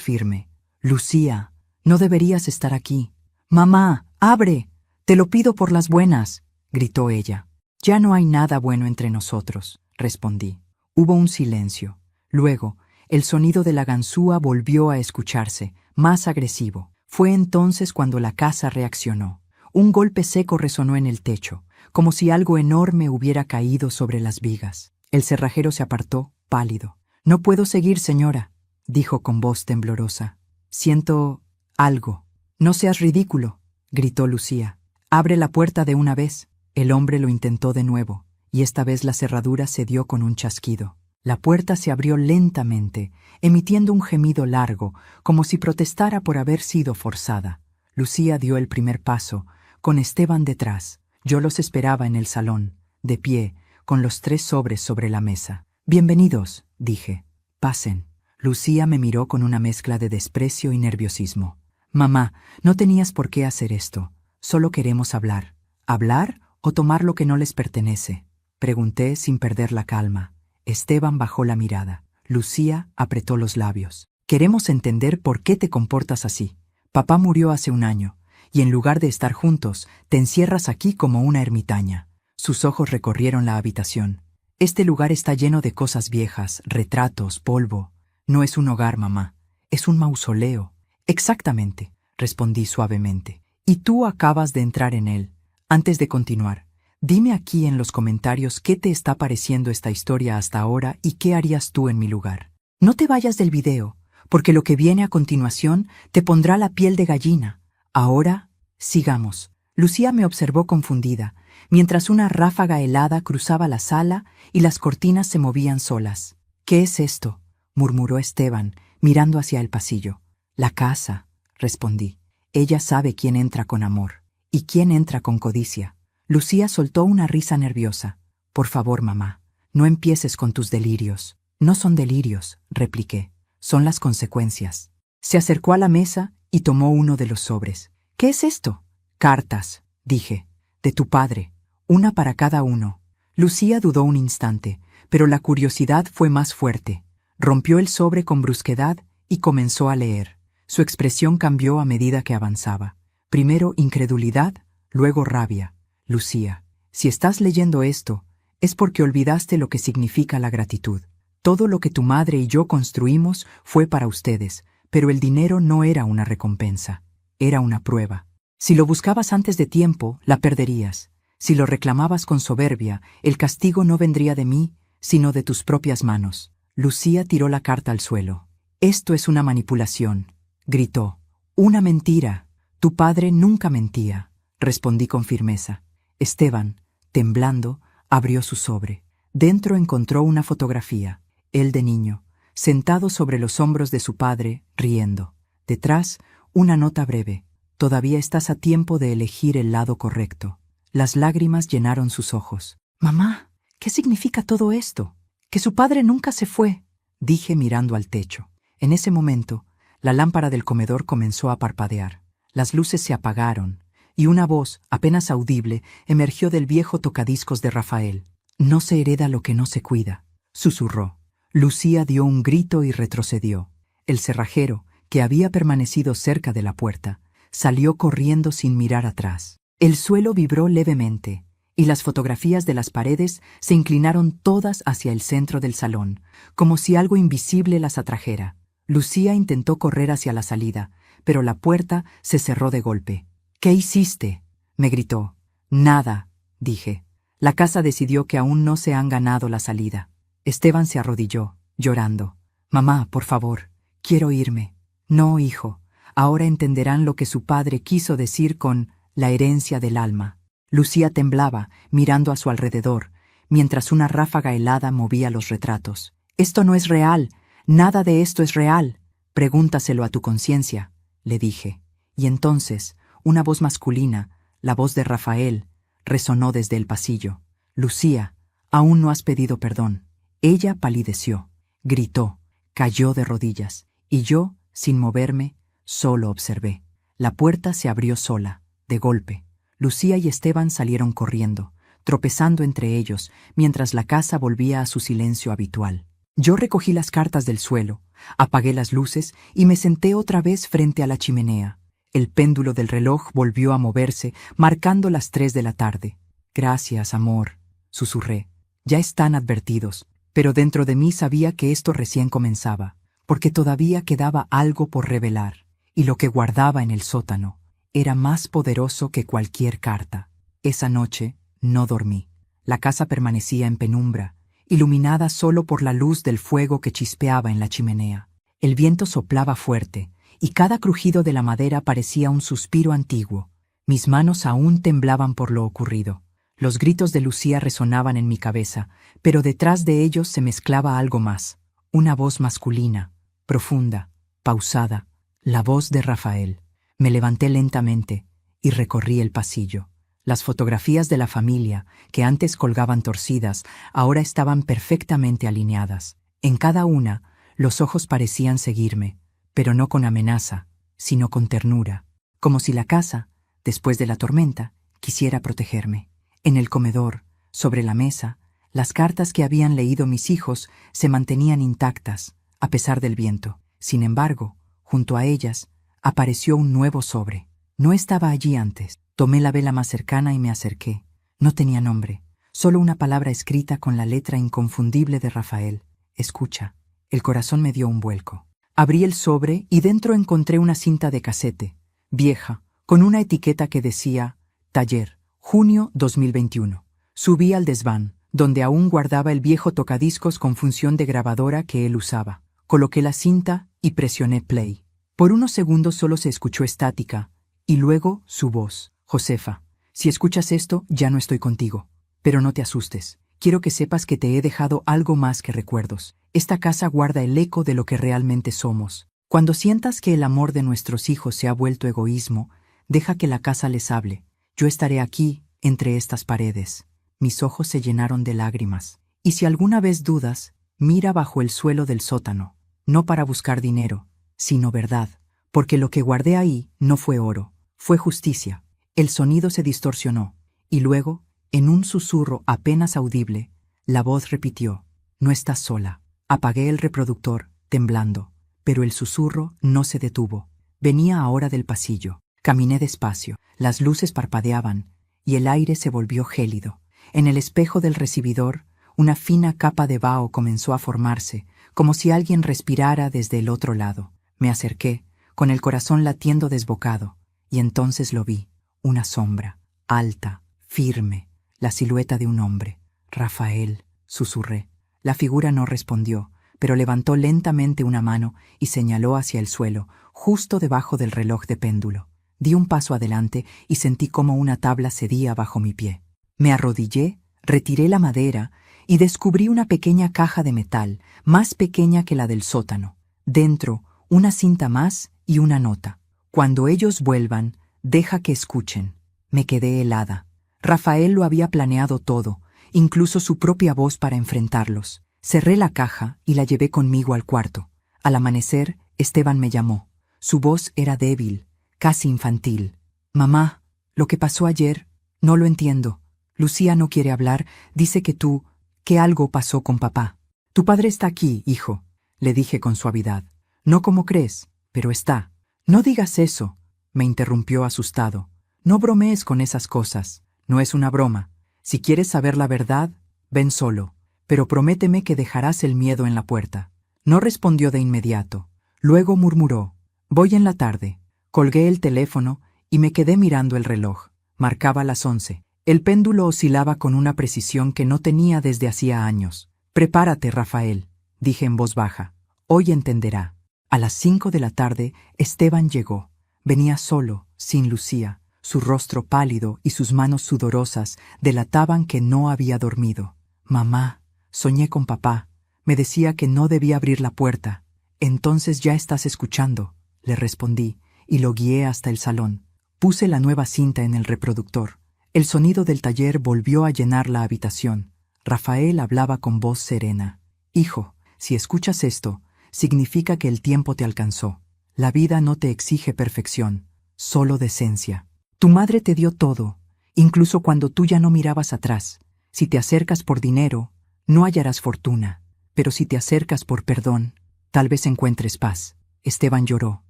firme, «Lucía, no deberías estar aquí». «Mamá, abre, te lo pido por las buenas», gritó ella. «Ya no hay nada bueno entre nosotros», respondí. Hubo un silencio. Luego, el sonido de la ganzúa volvió a escucharse, más agresivo. Fue entonces cuando la casa reaccionó. Un golpe seco resonó en el techo, como si algo enorme hubiera caído sobre las vigas. El cerrajero se apartó, pálido. «No puedo seguir, señora», dijo con voz temblorosa. «Siento algo». «No seas ridículo», gritó Lucía. «Abre la puerta de una vez». El hombre lo intentó de nuevo, y esta vez la cerradura cedió con un chasquido. La puerta se abrió lentamente, emitiendo un gemido largo, como si protestara por haber sido forzada. Lucía dio el primer paso, con Esteban detrás. Yo los esperaba en el salón, de pie, con los 3 sobres sobre la mesa. «Bienvenidos», dije. «Pasen». Lucía me miró con una mezcla de desprecio y nerviosismo. «Mamá, no tenías por qué hacer esto. Solo queremos hablar». «¿Hablar o tomar lo que no les pertenece?», pregunté sin perder la calma. Esteban bajó la mirada. Lucía apretó los labios. «Queremos entender por qué te comportas así. Papá murió hace un año, y en lugar de estar juntos, te encierras aquí como una ermitaña». Sus ojos recorrieron la habitación. «Este lugar está lleno de cosas viejas, retratos, polvo. No es un hogar, mamá. Es un mausoleo». «Exactamente», respondí suavemente. «Y tú acabas de entrar en él». Antes de continuar, dime aquí en los comentarios qué te está pareciendo esta historia hasta ahora y qué harías tú en mi lugar. No te vayas del video, porque lo que viene a continuación te pondrá la piel de gallina. Ahora, sigamos». Lucía me observó confundida, mientras una ráfaga helada cruzaba la sala y las cortinas se movían solas. «¿Qué es esto?», murmuró Esteban, mirando hacia el pasillo. «La casa», respondí. «Ella sabe quién entra con amor y quién entra con codicia». Lucía soltó una risa nerviosa. «Por favor, mamá, no empieces con tus delirios». «No son delirios», repliqué. «Son las consecuencias». Se acercó a la mesa y tomó uno de los sobres. «¿Qué es esto?». «Cartas», dije. «De tu padre. Una para cada uno». Lucía dudó un instante, pero la curiosidad fue más fuerte. Rompió el sobre con brusquedad y comenzó a leer. Su expresión cambió a medida que avanzaba. Primero incredulidad, luego rabia. «Lucía, si estás leyendo esto, es porque olvidaste lo que significa la gratitud. Todo lo que tu madre y yo construimos fue para ustedes, pero el dinero no era una recompensa, era una prueba. Si lo buscabas antes de tiempo, la perderías. Si lo reclamabas con soberbia, el castigo no vendría de mí, sino de tus propias manos». Lucía tiró la carta al suelo. «Esto es una manipulación», gritó. «Una mentira». «Tu padre nunca mentía», respondí con firmeza. Esteban, temblando, abrió su sobre. Dentro encontró una fotografía, él de niño, sentado sobre los hombros de su padre, riendo. Detrás, una nota breve. «Todavía estás a tiempo de elegir el lado correcto». Las lágrimas llenaron sus ojos. «Mamá, ¿qué significa todo esto?». «Que su padre nunca se fue», dije mirando al techo. En ese momento, la lámpara del comedor comenzó a parpadear. Las luces se apagaron, y una voz, apenas audible, emergió del viejo tocadiscos de Rafael. «No se hereda lo que no se cuida», susurró. Lucía dio un grito y retrocedió. El cerrajero, que había permanecido cerca de la puerta, salió corriendo sin mirar atrás. El suelo vibró levemente, y las fotografías de las paredes se inclinaron todas hacia el centro del salón, como si algo invisible las atrajera. Lucía intentó correr hacia la salida, pero la puerta se cerró de golpe. «¿Qué hiciste?», me gritó. Nada, dije. La casa decidió que aún no se han ganado la salida. Esteban se arrodilló, llorando. Mamá, por favor, quiero irme. No, hijo, ahora entenderán lo que su padre quiso decir con la herencia del alma. Lucía temblaba, mirando a su alrededor, mientras una ráfaga helada movía los retratos. Esto no es real, nada de esto es real. Pregúntaselo a tu conciencia, le dije. Y entonces, una voz masculina, la voz de Rafael, resonó desde el pasillo. Lucía, aún no has pedido perdón. Ella palideció, gritó, cayó de rodillas, y yo, sin moverme, solo observé. La puerta se abrió sola, de golpe. Lucía y Esteban salieron corriendo, tropezando entre ellos, mientras la casa volvía a su silencio habitual. Yo recogí las cartas del suelo, apagué las luces y me senté otra vez frente a la chimenea. El péndulo del reloj volvió a moverse, marcando las 3 de la tarde. Gracias, amor, susurré. Ya están advertidos, pero dentro de mí sabía que esto recién comenzaba, porque todavía quedaba algo por revelar, y lo que guardaba en el sótano era más poderoso que cualquier carta. Esa noche no dormí. La casa permanecía en penumbra, iluminada solo por la luz del fuego que chispeaba en la chimenea. El viento soplaba fuerte, y cada crujido de la madera parecía un suspiro antiguo. Mis manos aún temblaban por lo ocurrido. Los gritos de Lucía resonaban en mi cabeza, pero detrás de ellos se mezclaba algo más. Una voz masculina, profunda, pausada, la voz de Rafael. Me levanté lentamente y recorrí el pasillo. Las fotografías de la familia, que antes colgaban torcidas, ahora estaban perfectamente alineadas. En cada una, los ojos parecían seguirme, pero no con amenaza, sino con ternura, como si la casa, después de la tormenta, quisiera protegerme. En el comedor, sobre la mesa, las cartas que habían leído mis hijos se mantenían intactas, a pesar del viento. Sin embargo, junto a ellas, apareció un nuevo sobre. No estaba allí antes. Tomé la vela más cercana y me acerqué. No tenía nombre, solo una palabra escrita con la letra inconfundible de Rafael. Escucha. El corazón me dio un vuelco. Abrí el sobre y dentro encontré una cinta de casete, vieja, con una etiqueta que decía Taller, junio 2021. Subí al desván, donde aún guardaba el viejo tocadiscos con función de grabadora que él usaba. Coloqué la cinta y presioné play. Por unos segundos solo se escuchó estática, y luego su voz. Josefa, si escuchas esto, ya no estoy contigo. Pero no te asustes. Quiero que sepas que te he dejado algo más que recuerdos. Esta casa guarda el eco de lo que realmente somos. Cuando sientas que el amor de nuestros hijos se ha vuelto egoísmo, deja que la casa les hable. Yo estaré aquí, entre estas paredes. Mis ojos se llenaron de lágrimas. Y si alguna vez dudas, mira bajo el suelo del sótano. No para buscar dinero, sino verdad. Porque lo que guardé ahí no fue oro, fue justicia. El sonido se distorsionó, y luego, en un susurro apenas audible, la voz repitió, «No estás sola». Apagué el reproductor, temblando, pero el susurro no se detuvo. Venía ahora del pasillo. Caminé despacio, las luces parpadeaban, y el aire se volvió gélido. En el espejo del recibidor, una fina capa de vaho comenzó a formarse, como si alguien respirara desde el otro lado. Me acerqué, con el corazón latiendo desbocado, y entonces lo vi. Una sombra, alta, firme, la silueta de un hombre. Rafael, susurré. La figura no respondió, pero levantó lentamente una mano y señaló hacia el suelo, justo debajo del reloj de péndulo. Di un paso adelante y sentí como una tabla cedía bajo mi pie. Me arrodillé, retiré la madera y descubrí una pequeña caja de metal, más pequeña que la del sótano. Dentro, una cinta más y una nota. Cuando ellos vuelvan, deja que escuchen. Me quedé helada. Rafael lo había planeado todo, incluso su propia voz para enfrentarlos. Cerré la caja y la llevé conmigo al cuarto. Al amanecer, Esteban me llamó. Su voz era débil, casi infantil. «Mamá, lo que pasó ayer, no lo entiendo. Lucía no quiere hablar, dice que algo pasó con papá». «Tu padre está aquí, hijo», le dije con suavidad. «No como crees, pero está». «No digas eso», me interrumpió asustado. «No bromees con esas cosas. No es una broma. Si quieres saber la verdad, ven solo. Pero prométeme que dejarás el miedo en la puerta». No respondió de inmediato. Luego murmuró, «Voy en la tarde». Colgué el teléfono y me quedé mirando el reloj. Marcaba las 11. El péndulo oscilaba con una precisión que no tenía desde hacía años. «Prepárate, Rafael», dije en voz baja. «Hoy entenderá». A las 5 de la tarde, Esteban llegó. Venía solo, sin Lucía. Su rostro pálido y sus manos sudorosas delataban que no había dormido. «Mamá, soñé con papá. Me decía que no debía abrir la puerta». «Entonces ya estás escuchando», le respondí, y lo guié hasta el salón. Puse la nueva cinta en el reproductor. El sonido del taller volvió a llenar la habitación. Rafael hablaba con voz serena. «Hijo, si escuchas esto, significa que el tiempo te alcanzó. La vida no te exige perfección, solo decencia. Tu madre te dio todo, incluso cuando tú ya no mirabas atrás. Si te acercas por dinero, no hallarás fortuna, pero si te acercas por perdón, tal vez encuentres paz». Esteban lloró.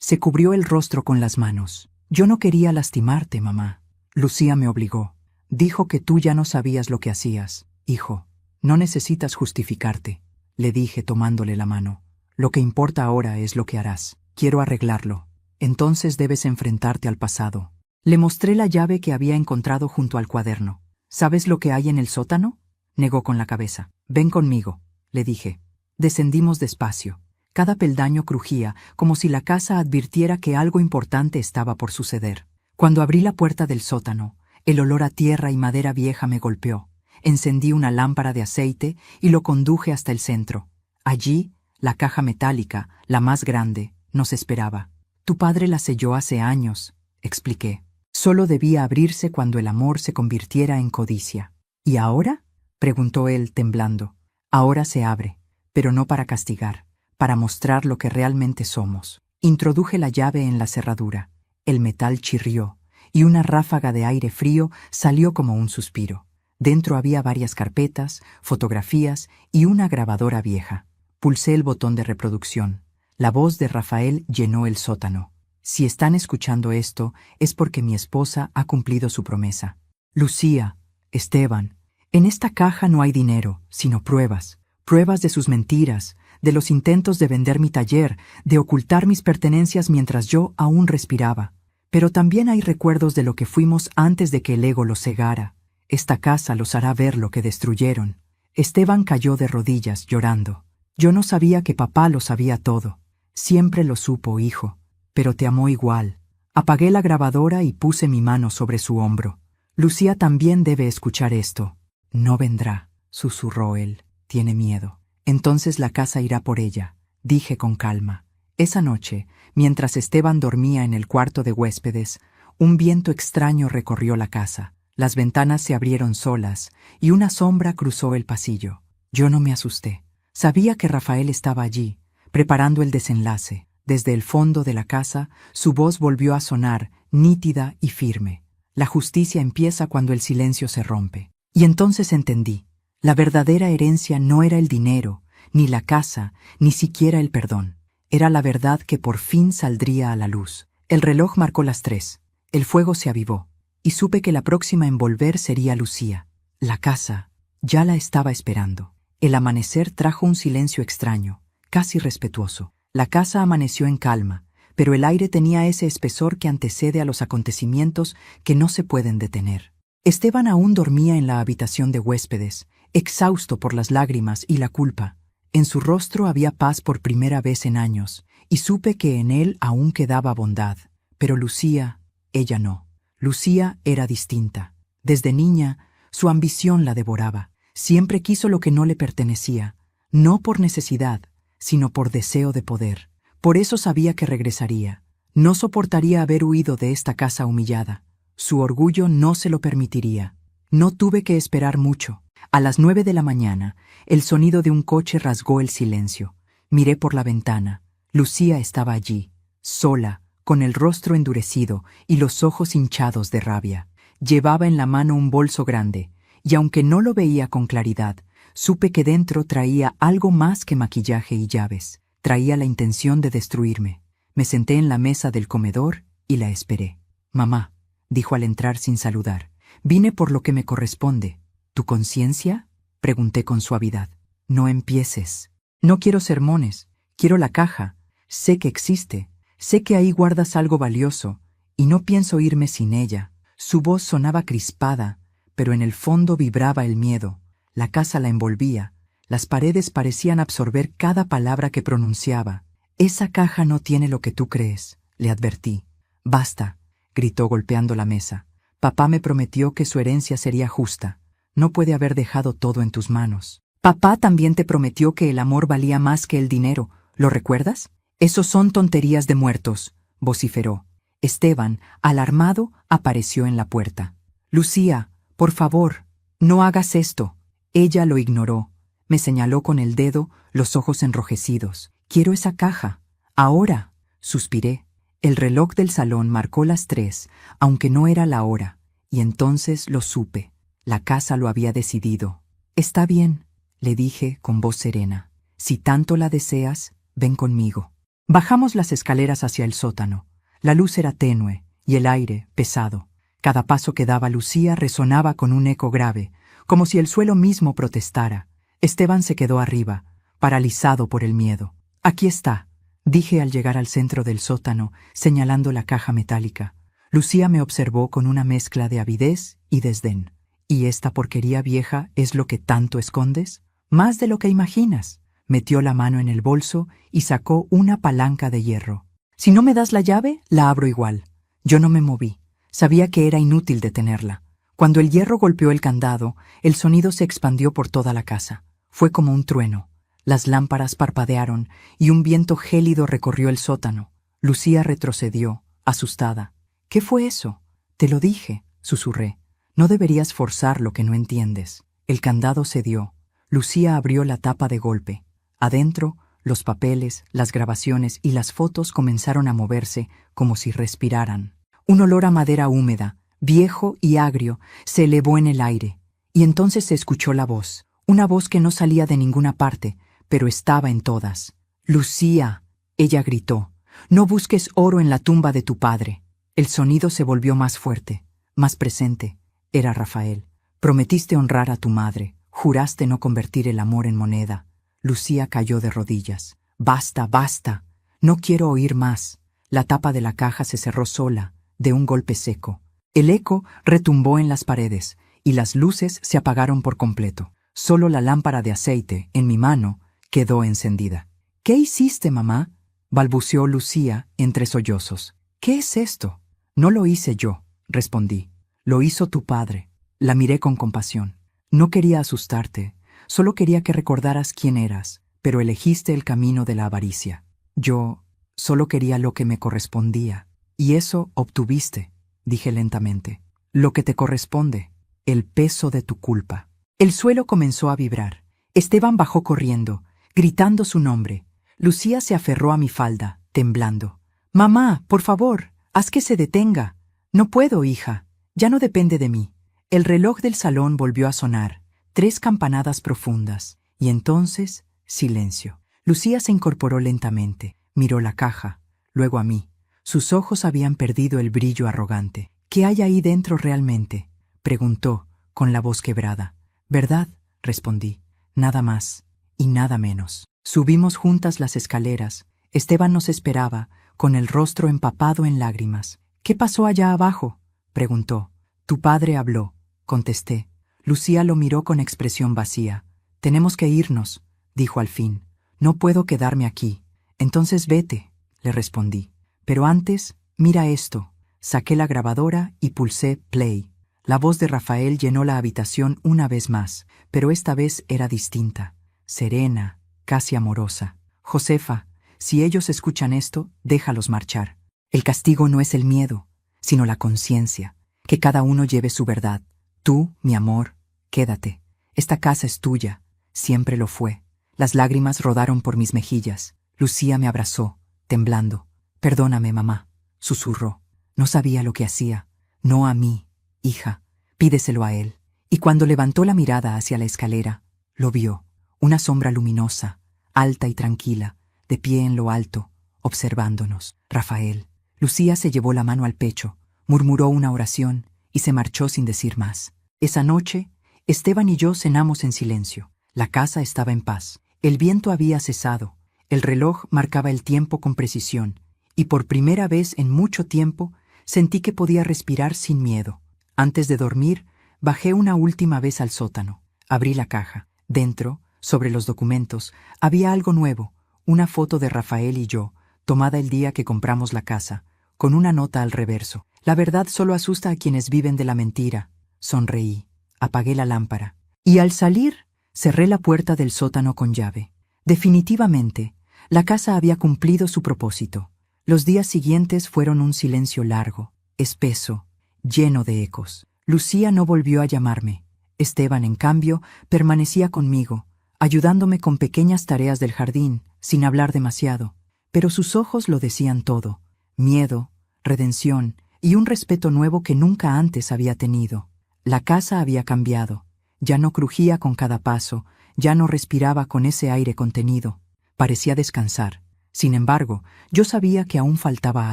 Se cubrió el rostro con las manos. «Yo no quería lastimarte, mamá. Lucía me obligó. Dijo que tú ya no sabías lo que hacías. Hijo, no necesitas justificarte», le dije tomándole la mano. «Lo que importa ahora es lo que harás. Quiero arreglarlo. Entonces debes enfrentarte al pasado». Le mostré la llave que había encontrado junto al cuaderno. «¿Sabes lo que hay en el sótano?», negó con la cabeza. «Ven conmigo», le dije. Descendimos despacio. Cada peldaño crujía, como si la casa advirtiera que algo importante estaba por suceder. Cuando abrí la puerta del sótano, el olor a tierra y madera vieja me golpeó. Encendí una lámpara de aceite y lo conduje hasta el centro. Allí, la caja metálica, la más grande, nos esperaba. «Tu padre la selló hace años», expliqué. «Solo debía abrirse cuando el amor se convirtiera en codicia». «¿Y ahora?», preguntó él, temblando. «Ahora se abre, pero no para castigar, para mostrar lo que realmente somos». Introduje la llave en la cerradura. El metal chirrió, y una ráfaga de aire frío salió como un suspiro. Dentro había varias carpetas, fotografías y una grabadora vieja. Pulsé el botón de reproducción. La voz de Rafael llenó el sótano. «Si están escuchando esto, es porque mi esposa ha cumplido su promesa. Lucía, Esteban, en esta caja no hay dinero, sino pruebas. Pruebas de sus mentiras, de los intentos de vender mi taller, de ocultar mis pertenencias mientras yo aún respiraba. Pero también hay recuerdos de lo que fuimos antes de que el ego los cegara. Esta casa los hará ver lo que destruyeron». Esteban cayó de rodillas, llorando. «Yo no sabía que papá lo sabía todo. Siempre lo supo, hijo, pero te amó igual». Apagué la grabadora y puse mi mano sobre su hombro. «Lucía también debe escuchar esto». «No vendrá», susurró él. «Tiene miedo. Entonces la casa irá por ella», dije con calma. Esa noche, mientras Esteban dormía en el cuarto de huéspedes, un viento extraño recorrió la casa. Las ventanas se abrieron solas y una sombra cruzó el pasillo. Yo no me asusté. Sabía que Rafael estaba allí, preparando el desenlace. Desde el fondo de la casa, su voz volvió a sonar, nítida y firme. «La justicia empieza cuando el silencio se rompe». Y entonces entendí. La verdadera herencia no era el dinero, ni la casa, ni siquiera el perdón. Era la verdad que por fin saldría a la luz. El reloj marcó las 3. El fuego se avivó, y supe que la próxima en volver sería Lucía. La casa ya la estaba esperando. El amanecer trajo un silencio extraño, casi respetuoso. La casa amaneció en calma, pero el aire tenía ese espesor que antecede a los acontecimientos que no se pueden detener. Esteban aún dormía en la habitación de huéspedes, exhausto por las lágrimas y la culpa. En su rostro había paz por primera vez en años, y supe que en él aún quedaba bondad. Pero Lucía, ella no. Lucía era distinta. Desde niña, su ambición la devoraba. Siempre quiso lo que no le pertenecía, no por necesidad, sino por deseo de poder. Por eso sabía que regresaría. No soportaría haber huido de esta casa humillada. Su orgullo no se lo permitiría. No tuve que esperar mucho. A las 9 de la mañana, el sonido de un coche rasgó el silencio. Miré por la ventana. Lucía estaba allí, sola, con el rostro endurecido y los ojos hinchados de rabia. Llevaba en la mano un bolso grande, y aunque no lo veía con claridad, supe que dentro traía algo más que maquillaje y llaves. Traía la intención de destruirme. Me senté en la mesa del comedor y la esperé. «Mamá», dijo al entrar sin saludar, «vine por lo que me corresponde». «¿Tu conciencia?», pregunté con suavidad. «No empieces. No quiero sermones. Quiero la caja. Sé que existe. Sé que ahí guardas algo valioso, y no pienso irme sin ella. Su voz sonaba crispada, pero en el fondo vibraba el miedo. La casa la envolvía. Las paredes parecían absorber cada palabra que pronunciaba. «Esa caja no tiene lo que tú crees», le advertí. «Basta», gritó golpeando la mesa. «Papá me prometió que su herencia sería justa. No puede haber dejado todo en tus manos. Papá también te prometió que el amor valía más que el dinero. ¿Lo recuerdas?» «Esos son tonterías de muertos», vociferó. Esteban, alarmado, apareció en la puerta. «Lucía, por favor, no hagas esto». Ella lo ignoró. Me señaló con el dedo, los ojos enrojecidos. «Quiero esa caja. Ahora», suspiré. El reloj del salón marcó las 3, aunque no era la hora, y entonces lo supe. La casa lo había decidido. «Está bien», le dije con voz serena. «Si tanto la deseas, ven conmigo». Bajamos las escaleras hacia el sótano. La luz era tenue y el aire pesado. Cada paso que daba Lucía resonaba con un eco grave, como si el suelo mismo protestara. Esteban se quedó arriba, paralizado por el miedo. «Aquí está», dije al llegar al centro del sótano, señalando la caja metálica. Lucía me observó con una mezcla de avidez y desdén. «¿Y esta porquería vieja es lo que tanto escondes?» «Más de lo que imaginas». Metió la mano en el bolso y sacó una palanca de hierro. «Si no me das la llave, la abro igual». Yo no me moví. Sabía que era inútil detenerla. Cuando el hierro golpeó el candado, el sonido se expandió por toda la casa. Fue como un trueno. Las lámparas parpadearon y un viento gélido recorrió el sótano. Lucía retrocedió, asustada. «¿Qué fue eso?» «Te lo dije», susurré. «No deberías forzar lo que no entiendes». El candado cedió. Lucía abrió la tapa de golpe. Adentro, los papeles, las grabaciones y las fotos comenzaron a moverse como si respiraran. Un olor a madera húmeda, viejo y agrio, se elevó en el aire. Y entonces se escuchó la voz. Una voz que no salía de ninguna parte, pero estaba en todas. «Lucía», ella gritó, «no busques oro en la tumba de tu padre». El sonido se volvió más fuerte, más presente. Era Rafael. «Prometiste honrar a tu madre. Juraste no convertir el amor en moneda». Lucía cayó de rodillas. «Basta, basta. No quiero oír más». La tapa de la caja se cerró sola, de un golpe seco. El eco retumbó en las paredes, y las luces se apagaron por completo. Solo la lámpara de aceite, en mi mano, quedó encendida. «¿Qué hiciste, mamá?», balbuceó Lucía entre sollozos. «¿Qué es esto?». «No lo hice yo», respondí. «Lo hizo tu padre». La miré con compasión. «No quería asustarte. Solo quería que recordaras quién eras, pero elegiste el camino de la avaricia. Yo solo quería lo que me correspondía. Y eso obtuviste», dije lentamente. «Lo que te corresponde, el peso de tu culpa». El suelo comenzó a vibrar. Esteban bajó corriendo, gritando su nombre. Lucía se aferró a mi falda, temblando. «Mamá, por favor, haz que se detenga». «No puedo, hija. Ya no depende de mí». El reloj del salón volvió a sonar. 3 campanadas profundas, y entonces silencio. Lucía se incorporó lentamente, miró la caja, luego a mí. Sus ojos habían perdido el brillo arrogante. «¿Qué hay ahí dentro realmente?», preguntó, con la voz quebrada. «¿Verdad?», respondí. «Nada más y nada menos». Subimos juntas las escaleras. Esteban nos esperaba, con el rostro empapado en lágrimas. «¿Qué pasó allá abajo?», preguntó. «Tu padre habló», contesté. Lucía lo miró con expresión vacía. «Tenemos que irnos», dijo al fin. «No puedo quedarme aquí». «Entonces vete», le respondí. «Pero antes, mira esto». Saqué la grabadora y pulsé play. La voz de Rafael llenó la habitación una vez más, pero esta vez era distinta, serena, casi amorosa. «Josefa, si ellos escuchan esto, déjalos marchar. El castigo no es el miedo, sino la conciencia. Que cada uno lleve su verdad. Tú, mi amor, quédate. Esta casa es tuya. Siempre lo fue». Las lágrimas rodaron por mis mejillas. Lucía me abrazó, temblando. «Perdóname, mamá», susurró. «No sabía lo que hacía. No a mí, hija. Pídeselo a él». Y cuando levantó la mirada hacia la escalera, lo vio. Una sombra luminosa, alta y tranquila, de pie en lo alto, observándonos. Rafael. Lucía se llevó la mano al pecho, murmuró una oración y se marchó sin decir más. Esa noche, Esteban y yo cenamos en silencio. La casa estaba en paz. El viento había cesado. El reloj marcaba el tiempo con precisión, y por primera vez en mucho tiempo sentí que podía respirar sin miedo. Antes de dormir, bajé una última vez al sótano. Abrí la caja. Dentro, sobre los documentos, había algo nuevo, una foto de Rafael y yo, tomada el día que compramos la casa, con una nota al reverso. La verdad solo asusta a quienes viven de la mentira. Sonreí. Apagué la lámpara. Y al salir, cerré la puerta del sótano con llave. Definitivamente, la casa había cumplido su propósito. Los días siguientes fueron un silencio largo, espeso, lleno de ecos. Lucía no volvió a llamarme. Esteban, en cambio, permanecía conmigo, ayudándome con pequeñas tareas del jardín, sin hablar demasiado. Pero sus ojos lo decían todo: miedo, redención y un respeto nuevo que nunca antes había tenido. La casa había cambiado. Ya no crujía con cada paso, ya no respiraba con ese aire contenido. Parecía descansar. Sin embargo, yo sabía que aún faltaba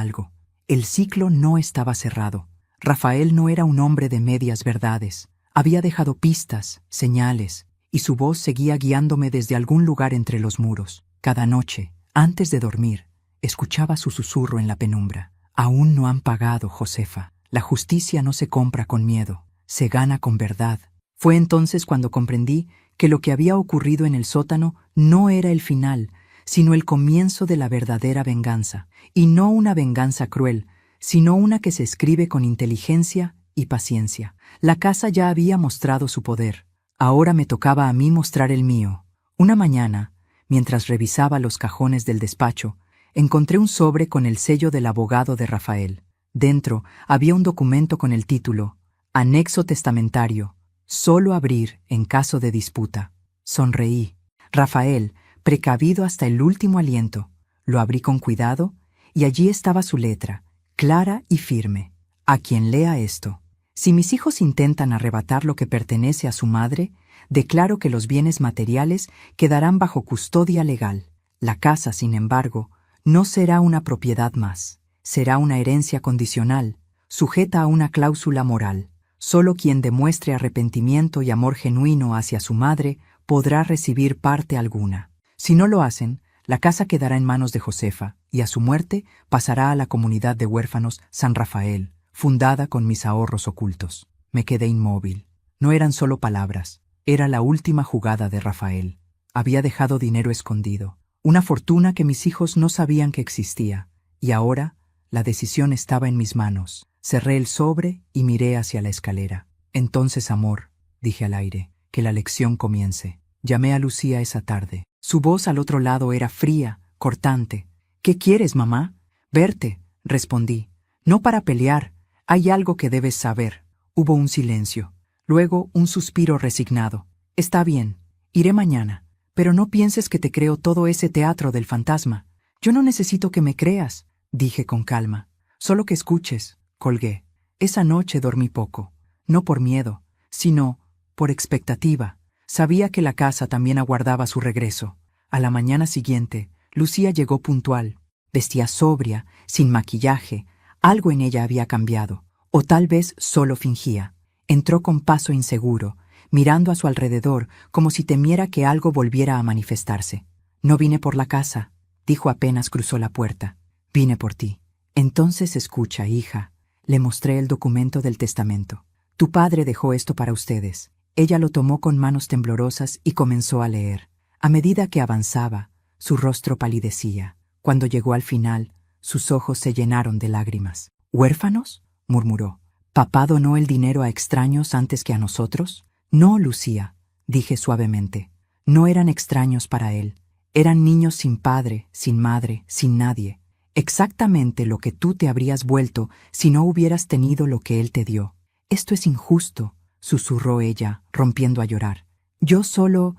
algo. El ciclo no estaba cerrado. Rafael no era un hombre de medias verdades. Había dejado pistas, señales, y su voz seguía guiándome desde algún lugar entre los muros. Cada noche, antes de dormir, escuchaba su susurro en la penumbra. Aún no han pagado, Josefa. La justicia no se compra con miedo, se gana con verdad. Fue entonces cuando comprendí que lo que había ocurrido en el sótano no era el final, sino el comienzo de la verdadera venganza, y no una venganza cruel, sino una que se escribe con inteligencia y paciencia. La casa ya había mostrado su poder. Ahora me tocaba a mí mostrar el mío. Una mañana, mientras revisaba los cajones del despacho, encontré un sobre con el sello del abogado de Rafael. Dentro había un documento con el título Anexo testamentario. Solo abrir en caso de disputa. Sonreí. Rafael, precavido hasta el último aliento, lo abrí con cuidado y allí estaba su letra, clara y firme. A quien lea esto: si mis hijos intentan arrebatar lo que pertenece a su madre, declaro que los bienes materiales quedarán bajo custodia legal. La casa, sin embargo, no será una propiedad más. Será una herencia condicional, sujeta a una cláusula moral. Solo quien demuestre arrepentimiento y amor genuino hacia su madre podrá recibir parte alguna. Si no lo hacen, la casa quedará en manos de Josefa y a su muerte pasará a la comunidad de huérfanos San Rafael, fundada con mis ahorros ocultos. Me quedé inmóvil. No eran solo palabras, era la última jugada de Rafael. Había dejado dinero escondido, una fortuna que mis hijos no sabían que existía, y ahora la decisión estaba en mis manos. Cerré el sobre y miré hacia la escalera. Entonces, amor, dije al aire, que la lección comience. Llamé a Lucía esa tarde. Su voz al otro lado era fría, cortante. ¿Qué quieres, mamá? Verte, respondí. No para pelear. Hay algo que debes saber. Hubo un silencio. Luego un suspiro resignado. Está bien, iré mañana. Pero no pienses que te creo todo ese teatro del fantasma. Yo no necesito que me creas, dije con calma. Solo que escuches. Colgué. Esa noche dormí poco. No por miedo, sino por expectativa. Sabía que la casa también aguardaba su regreso. A la mañana siguiente, Lucía llegó puntual. Vestía sobria, sin maquillaje. Algo en ella había cambiado, o tal vez solo fingía. Entró con paso inseguro, mirando a su alrededor como si temiera que algo volviera a manifestarse. No vine por la casa, dijo apenas cruzó la puerta. Vine por ti. Entonces escucha, hija. Le mostré el documento del testamento. Tu padre dejó esto para ustedes. Ella lo tomó con manos temblorosas y comenzó a leer. A medida que avanzaba, su rostro palidecía. Cuando llegó al final, sus ojos se llenaron de lágrimas. ¿Huérfanos?, murmuró. ¿Papá donó el dinero a extraños antes que a nosotros? No, Lucía, dije suavemente. No eran extraños para él. Eran niños sin padre, sin madre, sin nadie. Exactamente lo que tú te habrías vuelto si no hubieras tenido lo que él te dio. Esto es injusto, susurró ella, rompiendo a llorar. Yo solo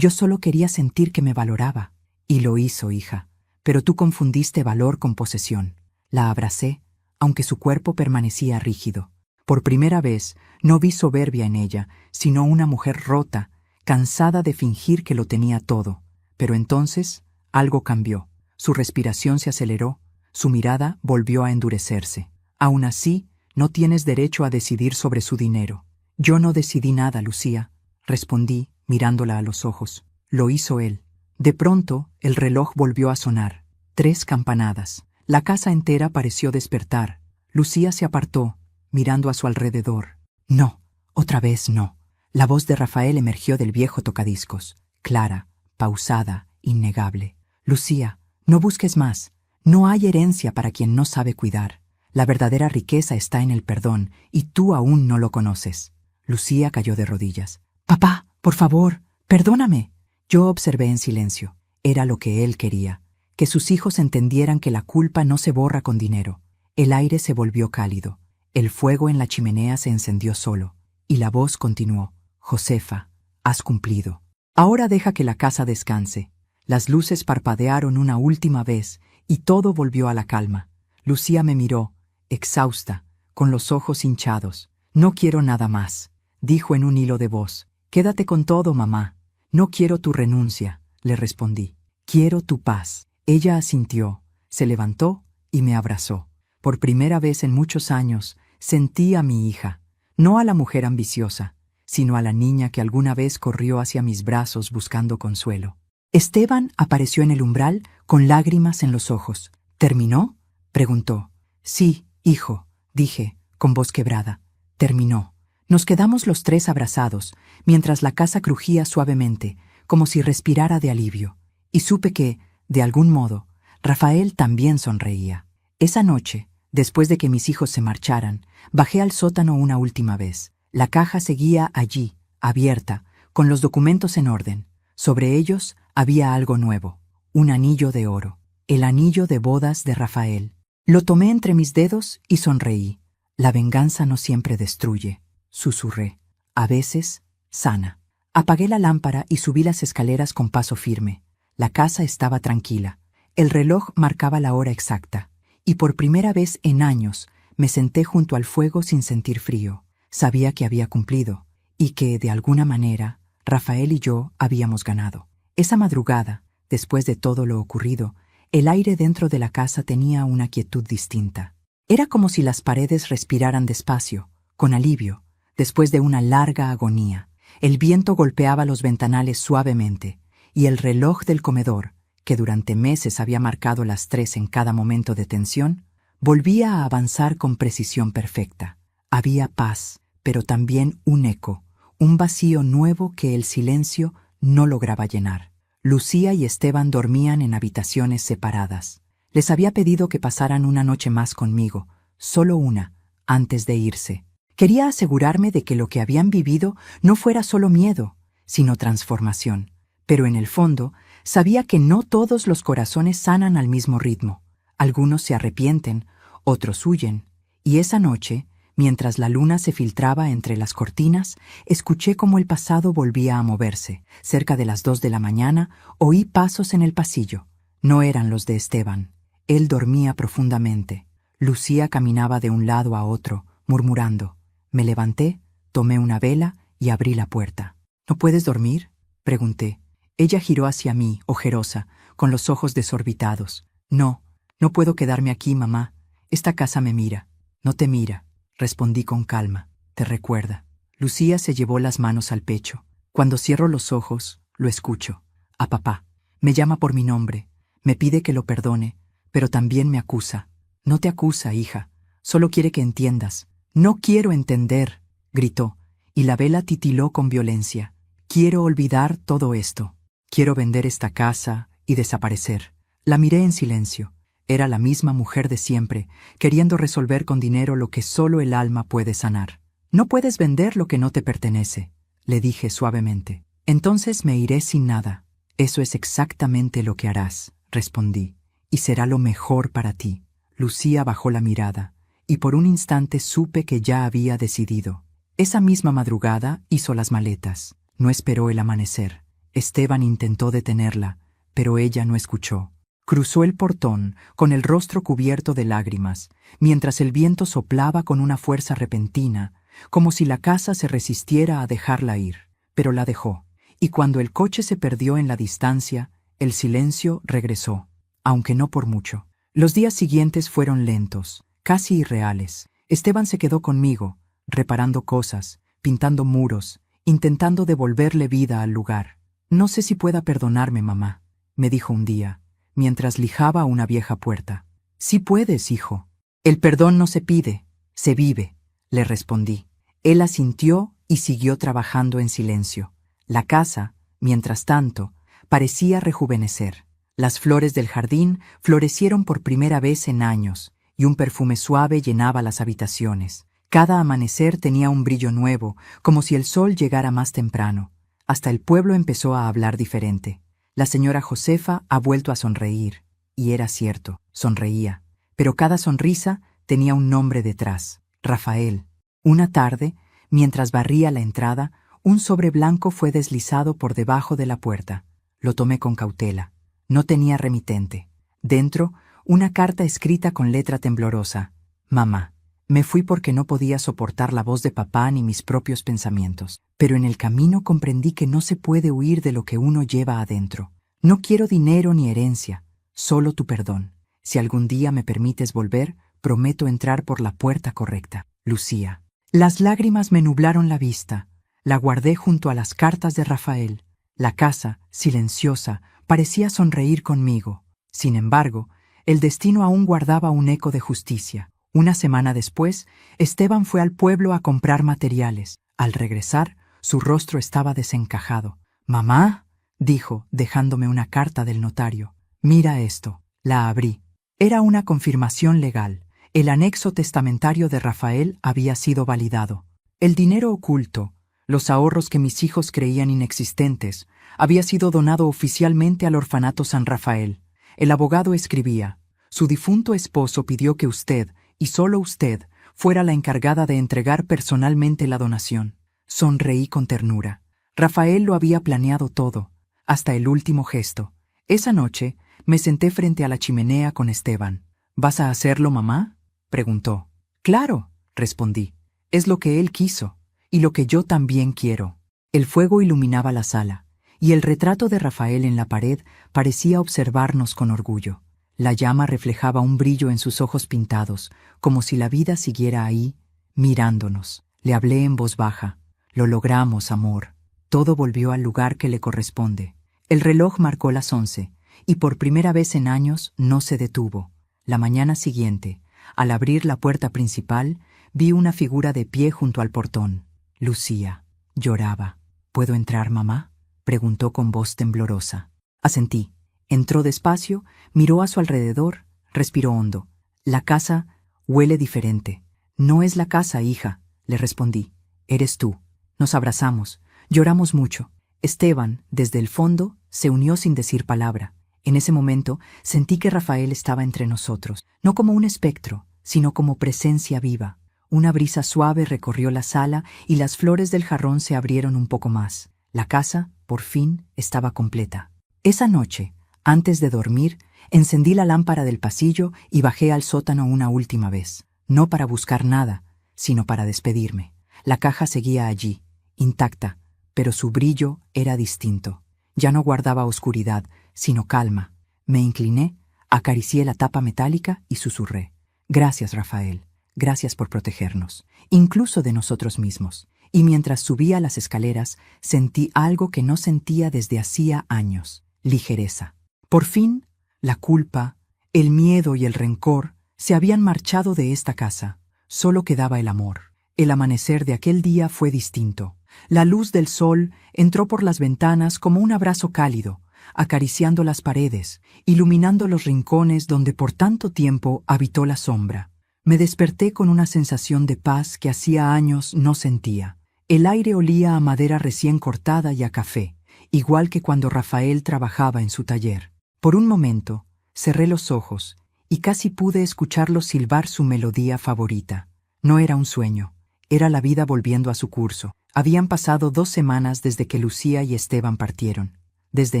quería sentir que me valoraba. Y lo hizo, hija. Pero tú confundiste valor con posesión. La abracé, aunque su cuerpo permanecía rígido. Por primera vez, no vi soberbia en ella, sino una mujer rota, cansada de fingir que lo tenía todo. Pero entonces, algo cambió. Su respiración se aceleró. Su mirada volvió a endurecerse. Aún así, no tienes derecho a decidir sobre su dinero. Yo no decidí nada, Lucía, respondí, mirándola a los ojos. Lo hizo él. De pronto, el reloj volvió a sonar. 3 campanadas. La casa entera pareció despertar. Lucía se apartó, mirando a su alrededor. No, otra vez no. La voz de Rafael emergió del viejo tocadiscos, clara, pausada, innegable. Lucía, no busques más. No hay herencia para quien no sabe cuidar. La verdadera riqueza está en el perdón, y tú aún no lo conoces. Lucía cayó de rodillas. Papá, por favor, perdóname. Yo observé en silencio. Era lo que él quería, que sus hijos entendieran que la culpa no se borra con dinero. El aire se volvió cálido. El fuego en la chimenea se encendió solo, y la voz continuó. Josefa, has cumplido. Ahora deja que la casa descanse. Las luces parpadearon una última vez, y todo volvió a la calma. Lucía me miró, exhausta, con los ojos hinchados. No quiero nada más, dijo en un hilo de voz. Quédate con todo, mamá. No quiero tu renuncia, le respondí. Quiero tu paz. Ella asintió, se levantó y me abrazó. Por primera vez en muchos años, sentí a mi hija, no a la mujer ambiciosa, sino a la niña que alguna vez corrió hacia mis brazos buscando consuelo. Esteban apareció en el umbral con lágrimas en los ojos. ¿Terminó?, preguntó. Sí, hijo, dije, con voz quebrada. Terminó. Nos quedamos los tres abrazados, mientras la casa crujía suavemente, como si respirara de alivio, y supe que, de algún modo, Rafael también sonreía. Esa noche, después de que mis hijos se marcharan, bajé al sótano una última vez. La caja seguía allí, abierta, con los documentos en orden. Sobre ellos había algo nuevo, un anillo de oro, el anillo de bodas de Rafael. Lo tomé entre mis dedos y sonreí. La venganza no siempre destruye, susurré. A veces, sana. Apagué la lámpara y subí las escaleras con paso firme. La casa estaba tranquila. El reloj marcaba la hora exacta. Y por primera vez en años me senté junto al fuego sin sentir frío. Sabía que había cumplido, y que, de alguna manera, Rafael y yo habíamos ganado. Esa madrugada, después de todo lo ocurrido, el aire dentro de la casa tenía una quietud distinta. Era como si las paredes respiraran despacio, con alivio, después de una larga agonía. El viento golpeaba los ventanales suavemente, y el reloj del comedor, que durante meses había marcado las 3 en cada momento de tensión, volvía a avanzar con precisión perfecta. Había paz, pero también un eco, un vacío nuevo que el silencio no lograba llenar. Lucía y Esteban dormían en habitaciones separadas. Les había pedido que pasaran una noche más conmigo, solo una, antes de irse. Quería asegurarme de que lo que habían vivido no fuera solo miedo, sino transformación. Pero en el fondo, sabía que no todos los corazones sanan al mismo ritmo. Algunos se arrepienten, otros huyen. Y esa noche, mientras la luna se filtraba entre las cortinas, escuché cómo el pasado volvía a moverse. Cerca de las 2 de la mañana, oí pasos en el pasillo. No eran los de Esteban. Él dormía profundamente. Lucía caminaba de un lado a otro, murmurando. Me levanté, tomé una vela y abrí la puerta. ¿No puedes dormir?, pregunté. Ella giró hacia mí, ojerosa, con los ojos desorbitados. No, no puedo quedarme aquí, mamá. Esta casa me mira. No te mira, respondí con calma. Te recuerda. Lucía se llevó las manos al pecho. Cuando cierro los ojos, lo escucho. A papá. Me llama por mi nombre. Me pide que lo perdone, pero también me acusa. No te acusa, hija. Solo quiere que entiendas. No quiero entender, gritó, y la vela titiló con violencia. Quiero olvidar todo esto. Quiero vender esta casa y desaparecer. La miré en silencio. Era la misma mujer de siempre, queriendo resolver con dinero lo que solo el alma puede sanar. No puedes vender lo que no te pertenece, le dije suavemente. Entonces me iré sin nada. Eso es exactamente lo que harás, respondí, y será lo mejor para ti. Lucía bajó la mirada, y por un instante supe que ya había decidido. Esa misma madrugada hizo las maletas. No esperó el amanecer. Esteban intentó detenerla, pero ella no escuchó. Cruzó el portón, con el rostro cubierto de lágrimas, mientras el viento soplaba con una fuerza repentina, como si la casa se resistiera a dejarla ir. Pero la dejó, y cuando el coche se perdió en la distancia, el silencio regresó, aunque no por mucho. Los días siguientes fueron lentos, casi irreales. Esteban se quedó conmigo, reparando cosas, pintando muros, intentando devolverle vida al lugar. No sé si pueda perdonarme, mamá, me dijo un día, mientras lijaba una vieja puerta. Sí puedes, hijo. El perdón no se pide, se vive, le respondí. Él asintió y siguió trabajando en silencio. La casa, mientras tanto, parecía rejuvenecer. Las flores del jardín florecieron por primera vez en años, y un perfume suave llenaba las habitaciones. Cada amanecer tenía un brillo nuevo, como si el sol llegara más temprano. Hasta el pueblo empezó a hablar diferente. La señora Josefa ha vuelto a sonreír. Y era cierto, sonreía. Pero cada sonrisa tenía un nombre detrás: Rafael. Una tarde, mientras barría la entrada, un sobre blanco fue deslizado por debajo de la puerta. Lo tomé con cautela. No tenía remitente. Dentro, una carta escrita con letra temblorosa. Mamá. Me fui porque no podía soportar la voz de papá ni mis propios pensamientos. Pero en el camino comprendí que no se puede huir de lo que uno lleva adentro. No quiero dinero ni herencia, solo tu perdón. Si algún día me permites volver, prometo entrar por la puerta correcta. Lucía. Las lágrimas me nublaron la vista. La guardé junto a las cartas de Rafael. La casa, silenciosa, parecía sonreír conmigo. Sin embargo, el destino aún guardaba un eco de justicia. Una semana después, Esteban fue al pueblo a comprar materiales. Al regresar, su rostro estaba desencajado. «Mamá», dijo, dejándome una carta del notario. «Mira esto». La abrí. Era una confirmación legal. El anexo testamentario de Rafael había sido validado. El dinero oculto, los ahorros que mis hijos creían inexistentes, había sido donado oficialmente al orfanato San Rafael. El abogado escribía: «Su difunto esposo pidió que usted, y solo usted, fuera la encargada de entregar personalmente la donación». Sonreí con ternura. Rafael lo había planeado todo, hasta el último gesto. Esa noche me senté frente a la chimenea con Esteban. «¿Vas a hacerlo, mamá?», preguntó. «Claro», respondí. «Es lo que él quiso, y lo que yo también quiero». El fuego iluminaba la sala, y el retrato de Rafael en la pared parecía observarnos con orgullo. La llama reflejaba un brillo en sus ojos pintados, como si la vida siguiera ahí, mirándonos. Le hablé en voz baja. «Lo logramos, amor. Todo volvió al lugar que le corresponde». El reloj marcó las 11, y por primera vez en años no se detuvo. La mañana siguiente, al abrir la puerta principal, vi una figura de pie junto al portón. Lucía. Lloraba. «¿Puedo entrar, mamá?», preguntó con voz temblorosa. Asentí. Entró despacio, miró a su alrededor, respiró hondo. «La casa huele diferente». «No es la casa, hija», le respondí. «Eres tú». Nos abrazamos. Lloramos mucho. Esteban, desde el fondo, se unió sin decir palabra. En ese momento sentí que Rafael estaba entre nosotros, no como un espectro, sino como presencia viva. Una brisa suave recorrió la sala y las flores del jarrón se abrieron un poco más. La casa, por fin, estaba completa. Esa noche, antes de dormir, encendí la lámpara del pasillo y bajé al sótano una última vez. No para buscar nada, sino para despedirme. La caja seguía allí, intacta, pero su brillo era distinto. Ya no guardaba oscuridad, sino calma. Me incliné, acaricié la tapa metálica y susurré: «Gracias, Rafael. Gracias por protegernos, incluso de nosotros mismos». Y mientras subía las escaleras, sentí algo que no sentía desde hacía años: ligereza. Por fin, la culpa, el miedo y el rencor se habían marchado de esta casa. Solo quedaba el amor. El amanecer de aquel día fue distinto. La luz del sol entró por las ventanas como un abrazo cálido, acariciando las paredes, iluminando los rincones donde por tanto tiempo habitó la sombra. Me desperté con una sensación de paz que hacía años no sentía. El aire olía a madera recién cortada y a café, igual que cuando Rafael trabajaba en su taller. Por un momento, cerré los ojos y casi pude escucharlo silbar su melodía favorita. No era un sueño, era la vida volviendo a su curso. Habían pasado 2 semanas desde que Lucía y Esteban partieron. Desde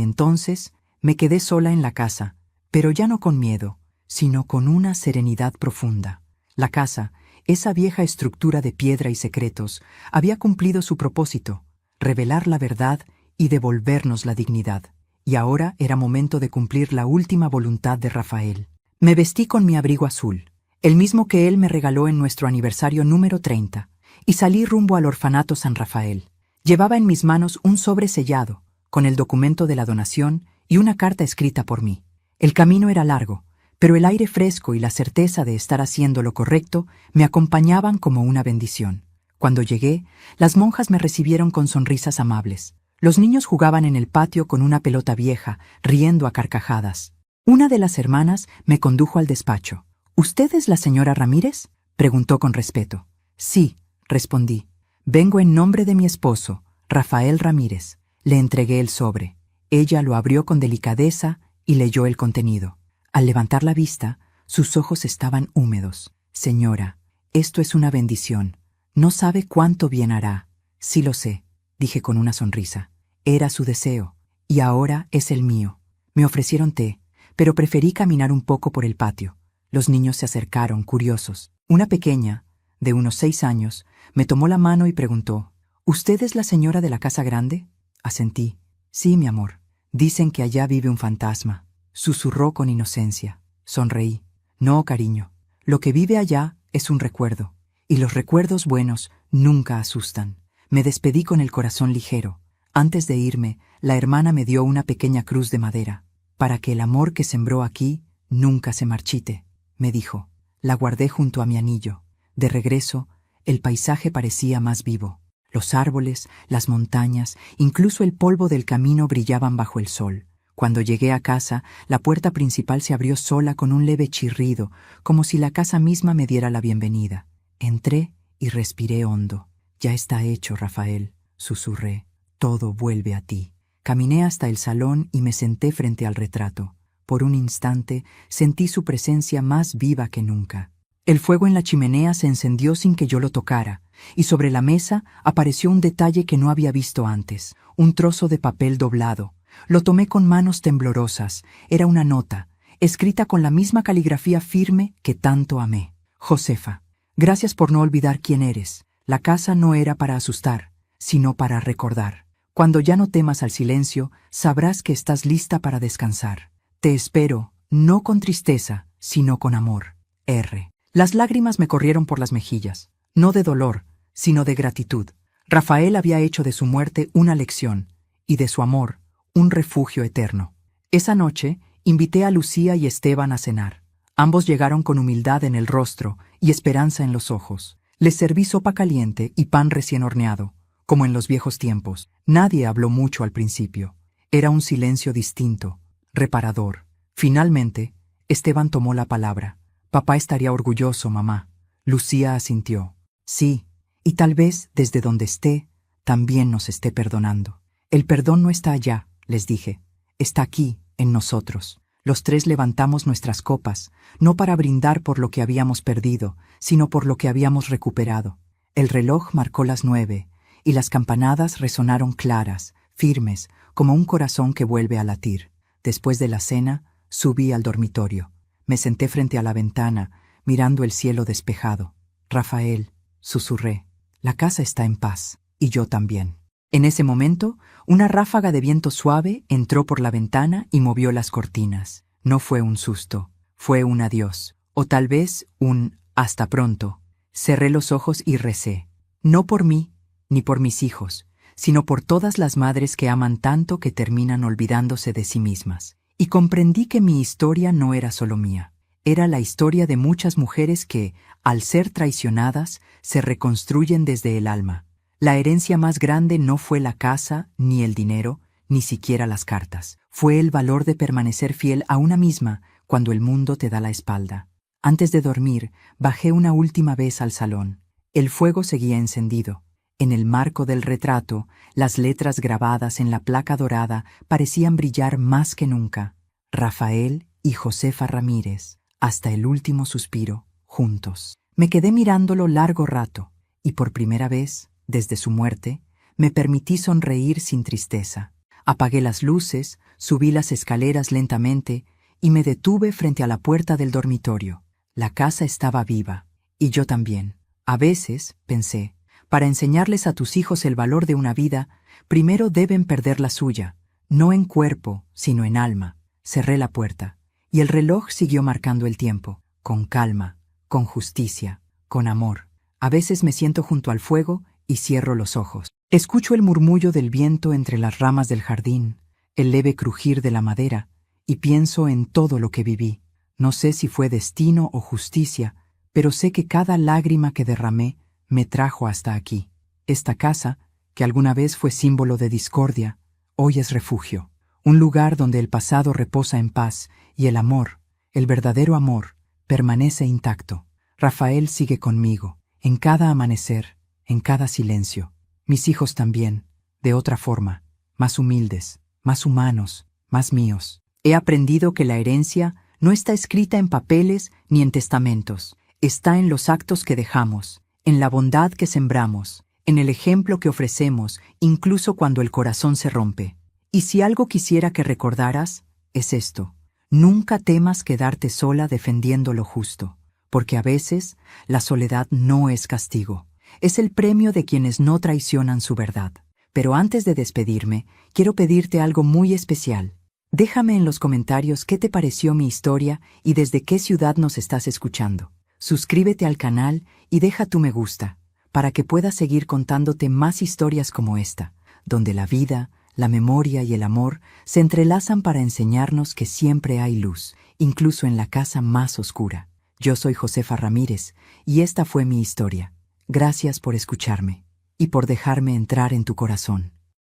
entonces, me quedé sola en la casa, pero ya no con miedo, sino con una serenidad profunda. La casa, esa vieja estructura de piedra y secretos, había cumplido su propósito: revelar la verdad y devolvernos la dignidad. Y ahora era momento de cumplir la última voluntad de Rafael. Me vestí con mi abrigo azul, el mismo que él me regaló en nuestro aniversario número 30, y salí rumbo al orfanato San Rafael. Llevaba en mis manos un sobre sellado, con el documento de la donación y una carta escrita por mí. El camino era largo, pero el aire fresco y la certeza de estar haciendo lo correcto me acompañaban como una bendición. Cuando llegué, las monjas me recibieron con sonrisas amables. Los niños jugaban en el patio con una pelota vieja, riendo a carcajadas. Una de las hermanas me condujo al despacho. ¿Usted es la señora Ramírez?, preguntó con respeto. Sí, respondí. Vengo en nombre de mi esposo, Rafael Ramírez. Le entregué el sobre. Ella lo abrió con delicadeza y leyó el contenido. Al levantar la vista, sus ojos estaban húmedos. Señora, esto es una bendición. No sabe cuánto bien hará. Sí lo sé, dije con una sonrisa. Era su deseo, y ahora es el mío. Me ofrecieron té, pero preferí caminar un poco por el patio. Los niños se acercaron, curiosos. Una pequeña, de unos 6 años, me tomó la mano y preguntó, ¿Usted es la señora de la casa grande? Asentí. Sí, mi amor. Dicen que allá vive un fantasma. Susurró con inocencia. Sonreí. No, cariño. Lo que vive allá es un recuerdo, y los recuerdos buenos nunca asustan. Me despedí con el corazón ligero. Antes de irme, la hermana me dio una pequeña cruz de madera, para que el amor que sembró aquí nunca se marchite, me dijo. La guardé junto a mi anillo. De regreso, el paisaje parecía más vivo. Los árboles, las montañas, incluso el polvo del camino brillaban bajo el sol. Cuando llegué a casa, la puerta principal se abrió sola con un leve chirrido, como si la casa misma me diera la bienvenida. Entré y respiré hondo. Ya está hecho, Rafael, susurré. Todo vuelve a ti. Caminé hasta el salón y me senté frente al retrato. Por un instante sentí su presencia más viva que nunca. El fuego en la chimenea se encendió sin que yo lo tocara, y sobre la mesa apareció un detalle que no había visto antes, un trozo de papel doblado. Lo tomé con manos temblorosas. Era una nota, escrita con la misma caligrafía firme que tanto amé. Josefa, gracias por no olvidar quién eres. La casa no era para asustar, sino para recordar. Cuando ya no temas al silencio, sabrás que estás lista para descansar. Te espero, no con tristeza, sino con amor. R. Las lágrimas me corrieron por las mejillas, no de dolor, sino de gratitud. Rafael había hecho de su muerte una lección, y de su amor, un refugio eterno. Esa noche, invité a Lucía y Esteban a cenar. Ambos llegaron con humildad en el rostro y esperanza en los ojos. Les serví sopa caliente y pan recién horneado, como en los viejos tiempos. Nadie habló mucho al principio. Era un silencio distinto, reparador. Finalmente, Esteban tomó la palabra. Papá estaría orgulloso, mamá. Lucía asintió. Sí, y tal vez, desde donde esté, también nos esté perdonando. El perdón no está allá, les dije. Está aquí, en nosotros. Los tres levantamos nuestras copas, no para brindar por lo que habíamos perdido, sino por lo que habíamos recuperado. El reloj marcó las 9, y las campanadas resonaron claras, firmes, como un corazón que vuelve a latir. Después de la cena, subí al dormitorio. Me senté frente a la ventana, mirando el cielo despejado. Rafael, susurré, la casa está en paz, y yo también. En ese momento, una ráfaga de viento suave entró por la ventana y movió las cortinas. No fue un susto, fue un adiós, o tal vez un hasta pronto. Cerré los ojos y recé, no por mí, ni por mis hijos, sino por todas las madres que aman tanto que terminan olvidándose de sí mismas. Y comprendí que mi historia no era solo mía. Era la historia de muchas mujeres que, al ser traicionadas, se reconstruyen desde el alma. La herencia más grande no fue la casa, ni el dinero, ni siquiera las cartas. Fue el valor de permanecer fiel a una misma cuando el mundo te da la espalda. Antes de dormir, bajé una última vez al salón. El fuego seguía encendido. En el marco del retrato, las letras grabadas en la placa dorada parecían brillar más que nunca. Rafael y Josefa Ramírez, hasta el último suspiro, juntos. Me quedé mirándolo largo rato, y por primera vez, desde su muerte, me permití sonreír sin tristeza. Apagué las luces, subí las escaleras lentamente y me detuve frente a la puerta del dormitorio. La casa estaba viva, y yo también. A veces, pensé, para enseñarles a tus hijos el valor de una vida, primero deben perder la suya, no en cuerpo, sino en alma. Cerré la puerta, y el reloj siguió marcando el tiempo, con calma, con justicia, con amor. A veces me siento junto al fuego y cierro los ojos. Escucho el murmullo del viento entre las ramas del jardín, el leve crujir de la madera, y pienso en todo lo que viví. No sé si fue destino o justicia, pero sé que cada lágrima que derramé me trajo hasta aquí. Esta casa, que alguna vez fue símbolo de discordia, hoy es refugio, un lugar donde el pasado reposa en paz y el amor, el verdadero amor, permanece intacto. Rafael sigue conmigo, en cada amanecer, en cada silencio. Mis hijos también, de otra forma, más humildes, más humanos, más míos. He aprendido que la herencia no está escrita en papeles ni en testamentos, está en los actos que dejamos, en la bondad que sembramos, en el ejemplo que ofrecemos, incluso cuando el corazón se rompe. Y si algo quisiera que recordaras, es esto: nunca temas quedarte sola defendiendo lo justo, porque a veces la soledad no es castigo, es el premio de quienes no traicionan su verdad. Pero antes de despedirme, quiero pedirte algo muy especial. Déjame en los comentarios qué te pareció mi historia y desde qué ciudad nos estás escuchando. Suscríbete al canal y deja tu me gusta, para que pueda seguir contándote más historias como esta, donde la vida, la memoria y el amor se entrelazan para enseñarnos que siempre hay luz, incluso en la casa más oscura. Yo soy Josefa Ramírez y esta fue mi historia. Gracias por escucharme y por dejarme entrar en tu corazón.